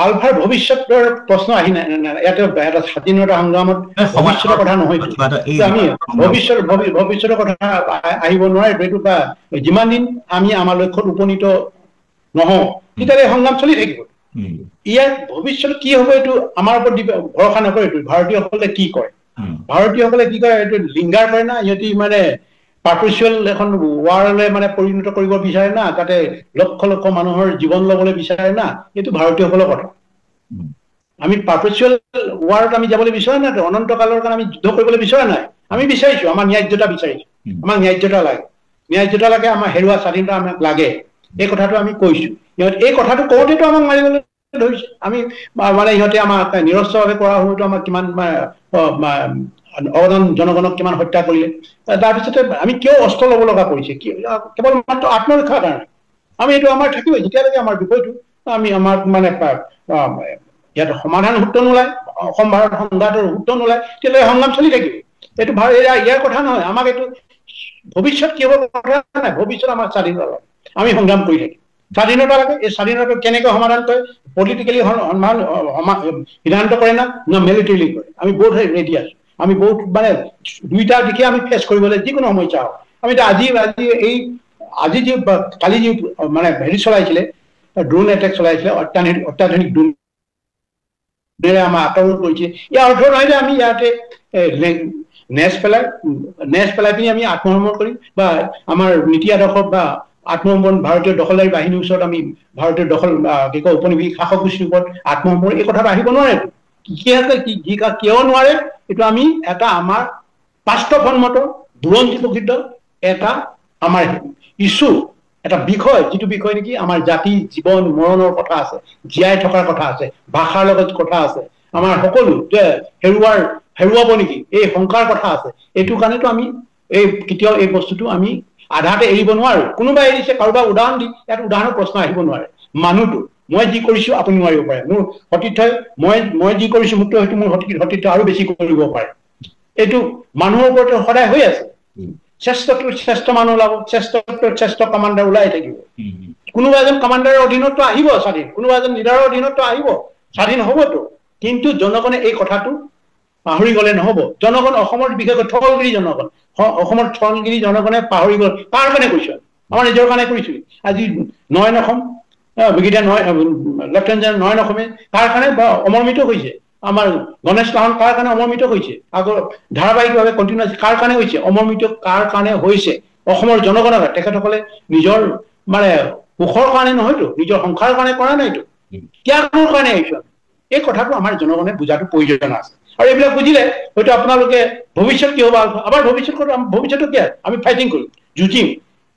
Speaker 1: আলফাৰ ভৱিষ্যতৰ প্ৰশ্ন আহি নাই ইয়াতে এটা স্বাধীনতা সংগ্ৰামত ভৱিষ্যতৰ কথা নহয় আমি ভৱিষ্যতৰ কথা আহিব নোৱাৰে এইটো বা যিমান দিন আমি আমাৰ লক্ষ্যত উপনীত নহওঁ তেতিয়াহ'লে সংগ্ৰাম চলি থাকিব ইয়াৰ ভৱিষ্যত কি হ'ব এইটো আমাৰ ওপৰত ভৰসা নকৰে এইটো ভাৰতীয়সকলে কি কয় এইটো লিংগাৰ কৰে না ইহঁতি মানে পাৰ্পেচুৱেল এখন ৱাৰলৈ মানে পৰিণত কৰিব বিচাৰে না তাতে লক্ষ লক্ষ মানুহৰ জীৱন ল'বলৈ বিচাৰে না এইটো ভাৰতীয়সকলৰ কথা আমি পাৰ্পেচুৱেল ৱাৰত আমি যাবলৈ বিচৰা নাই অনন্ত কালৰ কাৰণে আমি যুদ্ধ কৰিবলৈ বিচৰা নাই আমি বিচাৰিছো আমাৰ ন্যায্যতা বিচাৰিছো আমাক ন্যায্যতা লাগে আমাৰ হেৰুৱা স্বাধীনতা আমাক লাগে এই কথাটো আমি কৈছো ইহঁতে এই কথাটো কওঁতেতো আমাক মাৰিবলৈ ধৰিছে আমি মানে ইহঁতে আমাক নিৰস্ত্ৰভাৱে কৰা হওঁতো আমাক কিমান জনগণক কিমান হত্যা কৰিলে তাৰপিছতে আমি কিয় অস্ত্ৰ ল'ব লগা পৰিছে কেৱল মাত্ৰ আত্মৰক্ষাৰ কাৰণে আমি এইটো আমাৰ থাকিবই যেতিয়ালৈকে আমাৰ বিষয়টো আমি আমাৰ মানে ইয়াত সমাধান সূত্ৰ নোলায় অসম ভাৰত সংঘাতৰ সূত্ৰ নোলায় তেতিয়াহ'লে সংগ্ৰাম চলি থাকিব এইটো ইয়াৰ কথা নহয় আমাক এইটো ভৱিষ্যত কি হ'ব কথা নাই ভৱিষ্যত আমাৰ স্বাধীনতা লাগে আমি সংগ্ৰাম কৰি থাকিম স্বাধীনতা লাগে এই স্বাধীনতা কেনেকৈ সমাধান কৰে পলিটিকেলি সিদ্ধান্ত কৰে না মিলিটাৰীলি কৰে আমি বহুত ৰেডি আছো আমি বহুত মানে দুইটা দিশে আমি ফেচ কৰিবলৈ যিকোনো সমস্যা হওক আমি আজি যি কালি যি মানে হেৰি চলাইছিলে ড্ৰোন এটেক চলাইছিলে অত্যাধুনিক ড্ৰোনেৰে আমাৰ আক্ৰমণ কৰিছে ইয়াৰ অৰ্থ নহয় যে আমি ইয়াতে নেচ পেলাই পিনি আমি আত্মসমৰ্পণ কৰিম বা আমাৰ নীতি আদৰ্শত বা আত্মসমৰ্পণ ভাৰতীয় দখলদাৰী বাহিনীৰ ওচৰত আমি ভাৰতীয় উপনিবেশিক শাসক গোষ্ঠীৰ ওপৰত আত্মসমৰ্পণ এই কথাটো আহিব নোৱাৰে কিয় নোৱাৰে এইটো আমি এটা আমাৰ বাস্তৱসন্মত বুৰঞ্জী প্ৰসিদ্ধ এটা আমাৰ ইছ্যু এটা বিষয় যিটো বিষয় নেকি আমাৰ জাতি জীৱন মৰণৰ কথা আছে জীয়াই থকাৰ কথা আছে ভাষাৰ লগত কথা আছে আমাৰ সকলো যে হেৰুৱাব নেকি এই শংকাৰ কথা আছে এইটো কাৰণেতো আমি কেতিয়াও এই বস্তুটো আমি আধাতে এৰিব নোৱাৰো কোনোবাই এৰিছে কাৰোবাক উদাহৰণ দি ইয়াত উদাহৰণৰ প্ৰশ্ন আহিব নোৱাৰে মানুহটো মই যি কৰিছো আপুনি নোৱাৰিব পাৰে মোৰ সতীৰ্থই মই যি কৰিছো মোকতো হয়তো মোৰ সতীৰ্থ আৰু বেছি কৰিব পাৰে এইটো মানুহৰ ওপৰত সদায় হৈ আছে শ্ৰেষ্ঠ মানুহ ওলাব শ্ৰেষ্ঠ কমাণ্ডাৰ ওলাই থাকিব কোনোবা এজন কমাণ্ডাৰৰ অধীনতো আহিব স্বাধীন কোনোবা এজন লিডাৰৰ অধীনতো আহিব স্বাধীন হ'বতো কিন্তু জনগণে এই কথাটো পাহৰি গ'লে নহ'ব। জনগণ অসমৰ বিশেষকৈ থলগিৰি জনগণ, অসমৰ থলগিৰি জনগণে পাহৰি গ'ল। কাৰ কাৰণে কৈছোঁ? আমাৰ নিজৰ কাৰণে কৰিছোঁ। আজি নয়ন অসম ব্ৰিগেডিয়াৰ লেফটেনেণ্ট জেনেৰেল নয়ন অসমে কাৰ কাৰণে অমৰ্মিত হৈছে? আমাৰ গণেশ লাহন কাৰ কাৰণে অমৰ্মিত হৈছে? আগৰ ধাৰাবাহিকভাৱে কণ্টিনিউ কাৰ কাৰণে হৈছে? অমৰ্মিত কাৰ কাৰণে হৈছে? অসমৰ জনগণৰ। তেখেতসকলে নিজৰ মানে সুখৰ কাৰণে নহয়তো, নিজৰ সংসাৰৰ কাৰণে কৰা নাইতো, ত্যাগৰ কাৰণে আহিছে। এই কথাটো আমাৰ জনগণে বুজাটো প্ৰয়োজন আছে। আৰু এইবিলাক বুজিলে হয়তো আপোনালোকে ভৱিষ্যত কি হ'ব, আমাৰ ভৱিষ্যতটো কি আছে? আমি ফাইটিং কৰিম, যুঁজিম,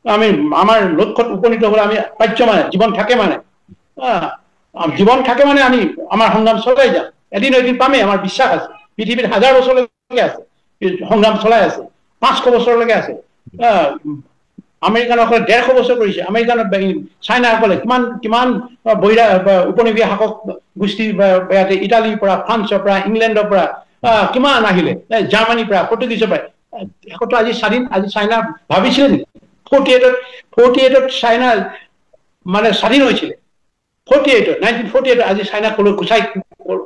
Speaker 1: আমি আমাৰ লক্ষ্যত উপনীত হ'বলৈ আমি পাৰ্য মানে জীৱন থাকে মানে জীৱন থাকে মানে আমি আমাৰ সংগ্ৰাম চলাই যাম। এদিন পামেই, আমাৰ বিশ্বাস আছে। পৃথিৱীত 1000 বছৰলৈকে আছে সংগ্ৰাম চলাই আছে, 500 বছৰলৈকে আছে। আমেৰিকানসকলে 150 বছৰ কৰিছে। চাইনাসকলে কিমান কিমান বহিৰা উপনিবেশ শাসক গোষ্ঠীৰ ইটালীৰ পৰা, ফ্ৰান্সৰ পৰা, ইংলেণ্ডৰ পৰা কিমান আহিলে, জাৰ্মানীৰ পৰা, পৰ্তুগীজৰ পৰা। শেষতো আজি স্বাধীন। আজি চাইনা ভাবিছিলে নেকি 48ত চাইনা মানে স্বাধীন হৈছিলে? 1948 আজি চাইনা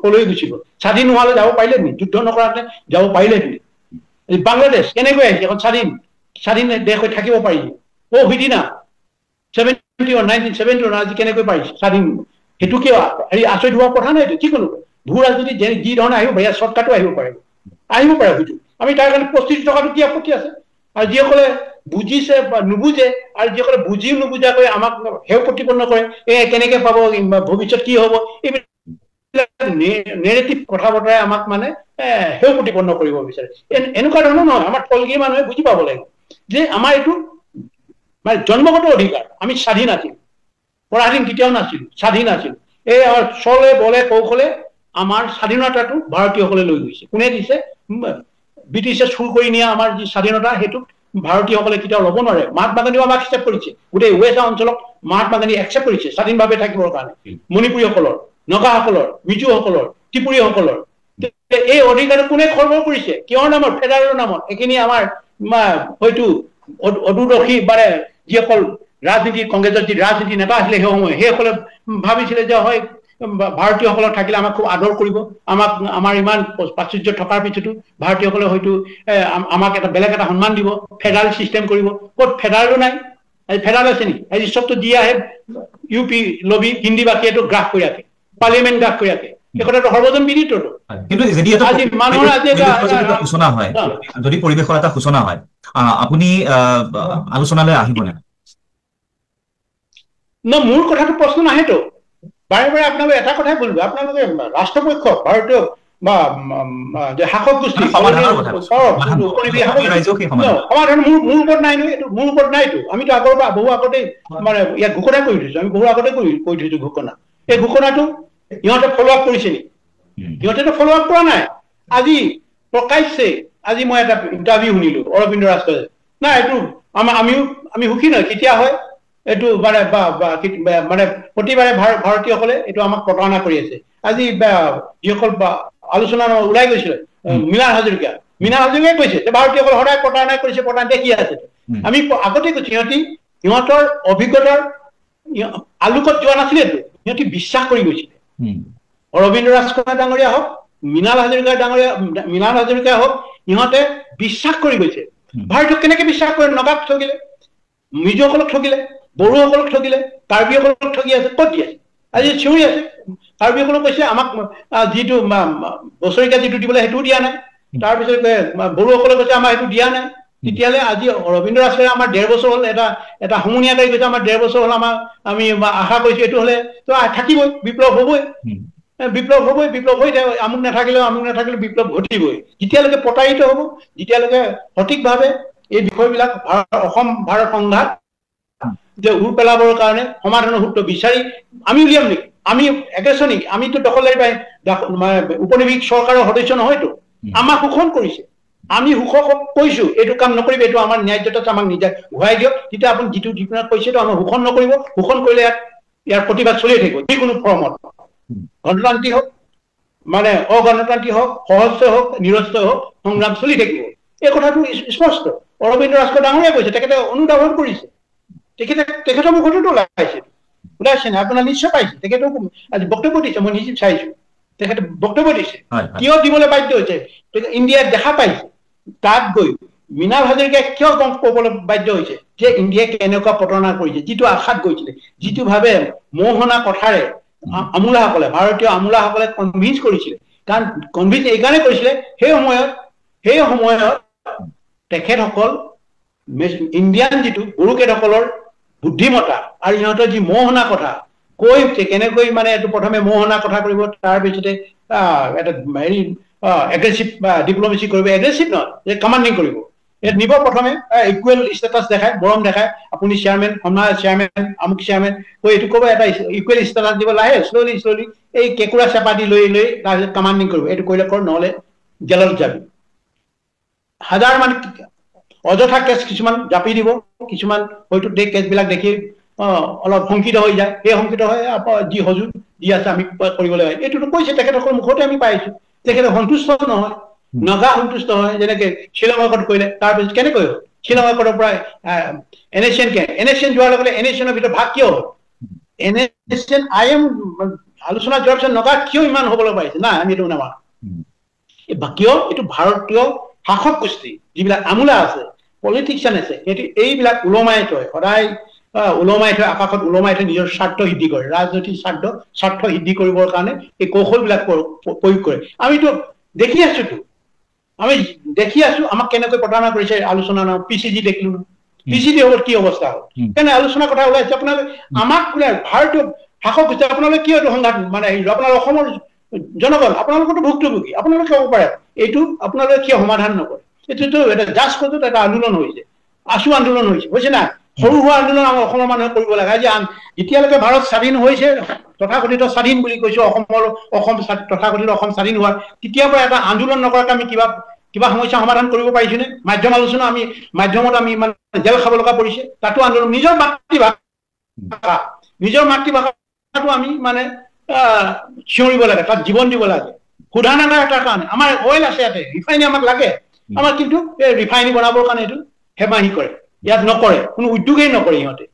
Speaker 1: কলৈ গুচি গ'ল? স্বাধীন নোহোৱালৈ যাব পাৰিলে নেকি? যুদ্ধ নকৰাতে যাব পাৰিলে নেকি? বাংলাদেশ কেনেকৈ আহিছে এখন স্বাধীন দেশ হৈ থাকিব পাৰিছে? সিদিনা 1970 আজি কেনেকৈ পাৰিছে স্বাধীন? সেইটো কিয় আচৰিত হোৱাৰ কথা নাইতো। যিকোনো ভূ ৰাজনীতি যি ধৰণে আহিব পাৰে, চৰ্তকাটো আহিব পাৰে হয়তো। আমি তাৰ কাৰণে প্ৰস্তুতি থকাটো কি আপত্তি আছে? আৰু যিসকলে বুজিছে বা নুবুজে, আৰু যিসকলে বুজিও নুবুজাকৈ আমাক হেয় প্ৰতিপন্ন কৰে, কেনেকে পাব, ভৱিষ্যত কি হ'ব, এইবিলাক নেৰেটিভ কথা বতৰাই আমাক মানে হেয় প্ৰতিপন্ন কৰিব বিচাৰে। এনেকুৱা ধৰণৰ নহয়। আমাৰ থলগিৰি মানুহে বুজি পাব লাগিব যে আমাৰ এইটো মানে জন্মগত অধিকাৰ। আমি স্বাধীন আছিলো, পৰাধীন কেতিয়াও নাছিলো, স্বাধীন আছিলো। এই চলে বলে কৌশলে আমাৰ স্বাধীনতাটো ভাৰতীয়সকলে লৈ গৈছে। কোনে দিছে? ব্ৰিটিছে চুৰ কৰি নিয়া আমাৰ যি স্বাধীনতা, সেইটো ভাৰতীয়সকলে কেতিয়াও ল'ব নোৱাৰে। মহাত্মা গান্ধীও আমাক একচেপ্ট কৰিছে। গোটেই ৱেষ্ট অঞ্চলক মহাত্মা গান্ধী একচেপ্ট কৰিছে স্বাধীনভাৱে থাকিবৰ কাৰণে। মণিপুৰীসকলৰ, নগাসকলৰ, মিজোসকলৰ, ত্ৰিপুৰীসকলৰ এই অধিকাৰ কোনে খৰ্ব কৰিছে? কিহৰ নামত? ফেডাৰেলৰ নামত। এইখিনি আমাৰ হয়তো অদূৰদৰ্শী মানে যিসকল ৰাজনীতি, কংগ্ৰেছৰ যি ৰাজনীতি নেতা আছিলে সেই সময়, সেইসকলে ভাবিছিলে যে হয় ভাৰতীয়সকলক থাকিলে আমাক খুব আদৰ কৰিব, আমাৰ ইমান প্ৰাচুৰ্য থকাৰ পিছতো ভাৰতীয়সকলে হয়তো আমাক বেলেগ এটা সন্মান দিব, ফেডাৰেল চিষ্টেম কৰিব। ক'ত ফেডাৰেলো নাই? আজি ফেডাৰেল আছে নেকি? আজি চবটো দি আহে ইউপি লবি, হিন্দী বাকীটো গ্ৰাস কৰি ৰাখে, পাৰ্লিয়ামেণ্ট গ্ৰাস কৰি ৰাখে। এই কথাটো সৰ্বজন বিদিত।
Speaker 2: কিন্তু যদি পৰিৱেশৰ এটা সূচনা হয়, আপুনি আলোচনালৈ আহিবনে?
Speaker 1: মোৰ কথাটো প্ৰশ্ন নাহেতো। বাৰে বাৰে আপোনালোকে এটা কথাই বলব, আপোনালোকে ৰাষ্ট্ৰপক্ষ ভাৰতীয় বা শাসক গোষ্ঠী সমাধানৰ মোৰ ওপৰত নাই নহয়। এইটো মোৰ ওপৰত নাইতো। আমিতো আগৰ পৰা বহু আগতেই মানে ইয়াত ঘোষণা কৰি থৈছো। আমি বহু আগতে কৰি থৈছো ঘোষণা। এই ঘোষণাটো ইহঁতে ফল' আপ কৰিছে নেকি? ইহঁতেতো ফল' আপ কৰা নাই। আজি প্ৰকাশ্যে আজি মই এটা ইণ্টাৰভিউ শুনিলো অৰবিন্দ ৰাজখোৱাই, নাই এইটো আমি সুখী নহয়। কেতিয়া হয় এইটো মানে প্ৰতিবাৰে ভাৰতীয়সকলে এইটো আমাক প্ৰতাৰণা কৰি আছে। আজি যিসকল আলোচনা ওলাই গৈছিলে, মৃণাল হাজৰিকাই কৈছে যে ভাৰতীয়সকলে সদায় প্ৰতাৰণা কৰিছে, প্ৰতাৰণা দেখি আছে। আমি আগতে কৈছো সিহঁতৰ অভিজ্ঞতাৰ আলোকত যোৱা নাছিলেতো, সিহঁতি বিশ্বাস কৰি গৈছিলে। অৰবিন্দ ৰাজখোৱা ডাঙৰীয়া হওক, মৃণাল হাজৰিকাই হওক, ইহঁতে বিশ্বাস কৰি গৈছে। ভাৰতীয়ক কেনেকে বিশ্বাস কৰে? নগাক ঠগিলে, মিজোসকলক ঠগিলে, বড়োসকলক ঠগিলে, কাৰ্বিসকলক ঠগি আছে। ক'ত দি আছে? আজি চিঞৰি আছে। কাৰ্বিসকলক কৈছে আমাক যিটো বছৰেকীয়া যিটো দিবলৈ সেইটোও দিয়া নাই। তাৰপিছত বড়োসকলে কৈছে আমাক সেইটো দিয়া নাই। তেতিয়াহ'লে আজি অৰবিন্দ ৰাজখোৱাই আমাৰ 1.5 বছৰ হ'ল এটা সমনীয়া গাড়ী কৈছে আমাৰ 1.5 বছৰ হ'ল আমি আশা কৰিছো এইটো হ'লে তো থাকিবই, বিপ্লৱ হ'বই, বিপ্লৱ হৈ থাকে। আমুক নাথাকিলেও বিপ্লৱ ঘটিবই। যেতিয়ালৈকে প্ৰতাৰিত হ'ব, যেতিয়ালৈকে সঠিকভাৱে এই বিষয়বিলাক অসম ভাৰত সংঘাত যে উৰ পেলাবৰ কাৰণে সমাধানৰ সূত্ৰ বিচাৰি আমি উলিয়াম নেকি? আমি এগ্ৰেছৰ নেকি? আমিতো দখলদাৰী উপনিবেশিক চৰকাৰৰ সদস্য নহয়তো। আমাক শোষণ কৰিছে। আমি শোষকক কৈছো এইটো কাম নকৰিব, এইটো আমাৰ ন্যায্যতা আমাক নিজে ঘূৰাই দিয়ক। তেতিয়া আপুনি যিটো কৈছে আমাৰ শোষণ নকৰিব। শোষণ কৰিলে ইয়াৰ প্ৰতিবাদ চলিয়ে থাকিব, যিকোনো ফৰ্মত, গণতান্ত্ৰিক হওক মানে অগণতান্ত্ৰিক হওক, সহস্ৰ হওক, নিৰস্ত্ৰ হওক, সংগ্ৰাম চলি থাকিব। এই কথাটো স্পষ্ট। অৰবিন্দ ৰাজখোৱা ডাঙৰীয়াই কৈছে, তেখেতে অনুধাৱন কৰিছে। তেখেতৰ মুখতো ওলাইছে নে? আপোনাৰ নিশ্চয় পাইছে। তেখেতেও আজি বক্তব্য দিছে, মই নিজে চাইছো। তেখেতে বক্তব্য দিছে
Speaker 2: হয়
Speaker 1: কিয় দিবলৈ বাধ্য হৈছে ইণ্ডিয়াত দেখা পাইছে তাত গৈ মীনা হাজৰিকাই কিয় ক'বলৈ বাধ্য হৈছে যে ইণ্ডিয়াই কেনেকুৱা প্ৰতাৰণা কৰিছে যিটো আশাত গৈছিলে যিটো ভাৱে মোহনা কথাৰে আমোলাসকলে ভাৰতীয় আমোলাসকলে কনভিন্স কৰিছিলে কাৰণ কনভিন্স এইকাৰণে কৰিছিলে সেই সময়ত তেখেতসকল ইণ্ডিয়ান যিটো গুৰুকেইসকলৰ বুদ্ধিমতা আৰু ইহঁতৰ যি মোহনা কথা কৈছে কেনেকৈ মানে এইটো প্ৰথমে মোহনা কথা কৰিব তাৰপিছতে এটা হেৰি এগ্ৰেছিভ ডিপ্ল'মেচি কৰিব এগ্ৰেছিভ নহয় যে কমাণ্ডিং কৰিব নিব প্ৰথমে ইকুৱেল ষ্টেটাছ দেখায় মৰম দেখায় আপুনি চেয়াৰমেন চেয়াৰমেন আমুক চেয়াৰমেন কৈ এইটো ক'ব এটা ইকুৱেল ষ্টেটাছ দিব লাহে শ্ল'লি এই কেঁকুৰা চেপা দি লৈ তাৰপিছত কমাণ্ডিং কৰিব এইটো কৰিলে কৰ নহ'লে জেলত যাবি হাজাৰ মান অযথা কেছ কিছুমান জাপি দিব কিছুমান হয়তো কেছবিলাক দেখি অলপ শংকিত হৈ যায় সেই শংকিত হৈ যি সজু যি আছে আমি কৰিবলৈ হয় এইটোতো কৈছে তেখেতসকলৰ মুখতে আমি পাইছো তেখেতে সন্তুষ্ট নহয় নগা সন্তুষ্ট হয় যেনেকে শ্বিলঙৰ কথা কৈলে তাৰপিছত কেনেকৈ হ'ল শ্বিলঙৰ কথা পৰা এনএছিয়ান যোৱাৰ লগে এনএছিয়ানৰ ভিতৰত ভাগ কিয় হ'ল এনএছিয়ান আলোচনা যোৱাৰ পিছত নগা কিয় ইমান হ'বলৈ পাৰিছে নাই আমি এইটো নামানো কিয় এইটো ভাৰতীয় শাসক গোষ্ঠী যিবিলাক আমোলা আছে পলিটিচিয়ান আছে সেইটো এইবিলাক ওলমাই থয় সদায় ওলমাই থয় আকাশত ওলমাই থৈ নিজৰ স্বাৰ্থ সিদ্ধি কৰে ৰাজনৈতিক স্বাৰ্থ সিদ্ধি কৰিবৰ কাৰণে এই কৌশলবিলাক প্ৰয়োগ কৰে আমিতো দেখি আছো আমাক কেনেকৈ প্ৰতাৰণা কৰিছে আলোচনা পিচিজি দেখিলো পিচিজি হ'ব কি অৱস্থা হ'ল কেনে আলোচনা কথা ওলাইছে আপোনালোকে আমাক ভাৰতীয় শাসক গোষ্ঠী আপোনালোকে কিয় এইটো সংঘাত মানে আপোনাৰ অসমৰ জনগণ আপোনালোকৰতো ভুক্তভোগী আপোনালোকে ক'ব পাৰে এইটো আপোনালোকে কিয় সমাধান নকৰে এইটোতো এটা জাষ্ট কজত এটা আন্দোলন হৈছে আন্দোলন হৈছে না সৰু সুৰা আন্দোলন আমাৰ অসমৰ মানুহে কৰিব লাগে আজি যেতিয়ালৈকে ভাৰত স্বাধীন হৈছে তথাকথিত স্বাধীন বুলি কৈছো অসম তথাকথিত অসম স্বাধীন হোৱাৰ তেতিয়াৰ পৰা এটা আন্দোলন নকৰাকৈ আমি কিবা সমস্যা সমাধান কৰিব পাৰিছোনে মাধ্যম আলোচনা আমি মাধ্যমত আমি মানে জেল খাব লগা পৰিছে তাতো আন্দোলন নিজৰ মাতৃভাষাটো আমি মানে চিঞৰিব লাগে তাত জীৱন দিব লাগে সোধানাগাৰ এটাৰ কাৰণে আমাৰ অইল আছে ইয়াতে ৰিফাইনি আমাক লাগে আমাৰ কিন্তু ৰিফাইনি বনাবৰ কাৰণে এইটো হেমাহি কৰে ইয়াত নকৰে কোনো উদ্যোগেই নকৰে ইহঁতে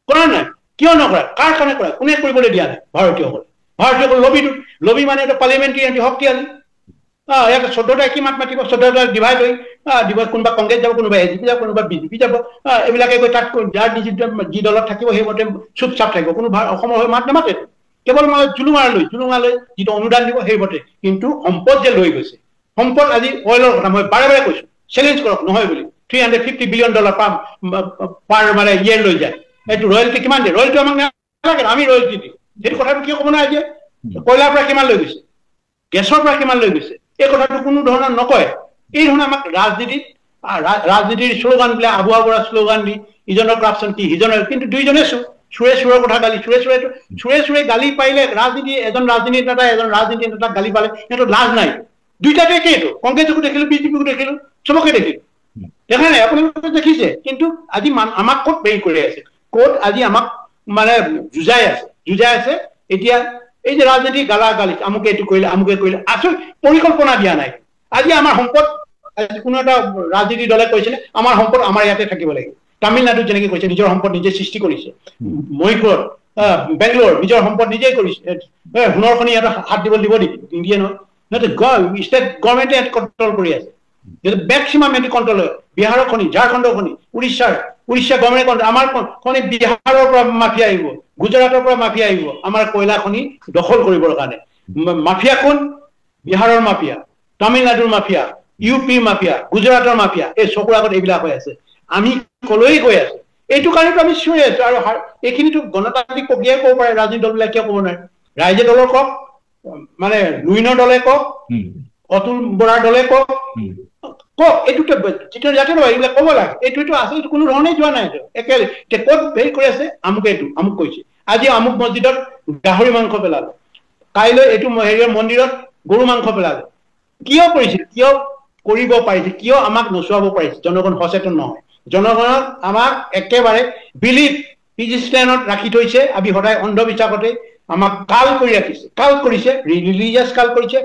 Speaker 1: কৰা নাই কিয় নকৰে কাৰ কাৰণে কৰে কোনে কৰিবলৈ দিয়া নাই ভাৰতীয়সকল লবি মানে এটা পাৰ্লিয়ামেণ্টাৰী শক্তিশালী ইয়াতে 14টা কি মাত মাতিব 14টা ডিভাইড হৈ দিব কোনোবা কংগ্ৰেছ যাব কোনোবা এজিপি যাব কোনোবা বিজেপি যাব এইবিলাকে গৈ তাত যাৰ যি দলত থাকিব সেইমতে চুপচাপ থাকিব কোনো অসমৰ হৈ মাত নামাতে কেৱল মানে জুলুঙালৈ যিটো অনুদান দিব সেইমতে কিন্তু সম্পদ যে লৈ গৈছে সম্পদ আজি অইলৰ কথা মই বাৰে বাৰে কৈছো চেলেঞ্জ কৰক নহয় বুলি $350 বিলিয়ন পাৰ মানে ইয়েৰ লৈ যায় এইটো ৰয়েলটি কিমান দিয়ে ৰয়েলটি আমাক নালাগে আমি ৰয়েলটি দিওঁ সেইটো কথাটো কিয় ক'ব নাই যে কয়লাৰ পৰা কিমান লৈ গৈছে গেছৰ পৰা কিমান লৈ গৈছে এই কথাটো কোনো ধৰণৰ নকয় এই ধৰণে আমাক ৰাজনীতিৰ শ্লোগান বিলাক আবুৱা বৰা শ্লোগান দি ইজনৰ কৰাপশ্যন কি সিজনৰ কিন্তু দুইজনে সুৰে কথা গালি সুৰে গালি পাৰিলে এজন ৰাজনীতি নেতাক গালি পালে সিহঁতৰ লাজ নাই দুইটাতে একেইটো কংগ্ৰেছকো দেখিলো বিজেপিকো দেখিলো চবকে দেখিলো দেখা নাই আপোনালোকে দেখিছে কিন্তু আজি আমাক ক'ত হেৰি কৰি আছে ক'ত আজি আমাক মানে যুঁজাই আছে এতিয়া এই যে ৰাজনীতি গালি আমুকে এইটো কৰিলে আচল পৰিকল্পনা দিয়া নাই আজি আমাৰ সম্পদ কোনো এটা ৰাজনীতি দলে কৈছিলে আমাৰ সম্পদ আমাৰ ইয়াতে থাকিব লাগিব তামিলনাডুত যেনেকে কৈছে নিজৰ সম্পদ নিজে সৃষ্টি কৰিছে মহীশূৰত বেংগলোৰ নিজৰ সম্পদ নিজেই কৰিছে সোণৰ খনি ইয়াত হাত দিব নেকি নিদিয়ে নহয় ষ্টেট গভৰ্ণমেণ্টে কণ্ট্ৰল কৰি আছে মেক্সিমাম এটি কণ্ট্ৰল হয় বিহাৰৰ খনি ঝাৰখণ্ডৰ খনি উৰিষ্যা গভৰ্ণমেণ্টে আমাৰ খনি বিহাৰৰ পৰা মাফিয়া আহিব গুজৰাটৰ পৰা মাফিয়া আহিব আমাৰ কয়লা খনি দখল কৰিবৰ কাৰণে মাফিয়া কোন বিহাৰৰ মাফিয়া তামিলনাডুৰ মাফিয়া ইউপিৰ মাফিয়া গুজৰাটৰ মাফিয়া এই চকুৰ আগত এইবিলাক হৈ আছে আমি কলৈ গৈ আছো এইটো কাৰণেতো আমি চিঞৰি আছো আৰু এইখিনিতো গণতান্ত্ৰিক প্ৰক্ৰিয়াই ক'ব পাৰে ৰাজনীতি দলবিলাক কিয় ক'ব নোৱাৰে ৰাইজে দলৰ কওক মানে লুইনৰ দলে কওক অতুল বৰাৰ দলে কওক এইটোতো জাতীয় এইবিলাক ক'ব লাগে এইটোতো আছে এইটো কোনো ধৰণেই যোৱা নাই একে ক'ত হেৰি কৰি আছে আমুক কৈছে আজি আমুক মছজিদত গাহৰি মাংস পেলালে কাইলৈ এইটো হেৰিয়ৰ মন্দিৰত গৰু মাংস পেলালে কিয় কৰিছিল কিয় কৰিব পাৰিছে কিয় আমাক নচুৱাব পাৰিছে জনগণ সচেতন নহয় জনগণক আমাক একেবাৰে বিলিভ পিজিষ্টেনত ৰাখি থৈছে আমি সদায় অন্ধবিশ্বাসতে আমাক কাল কৰিছে ৰিলিজিয়াছ কাল কৰিছে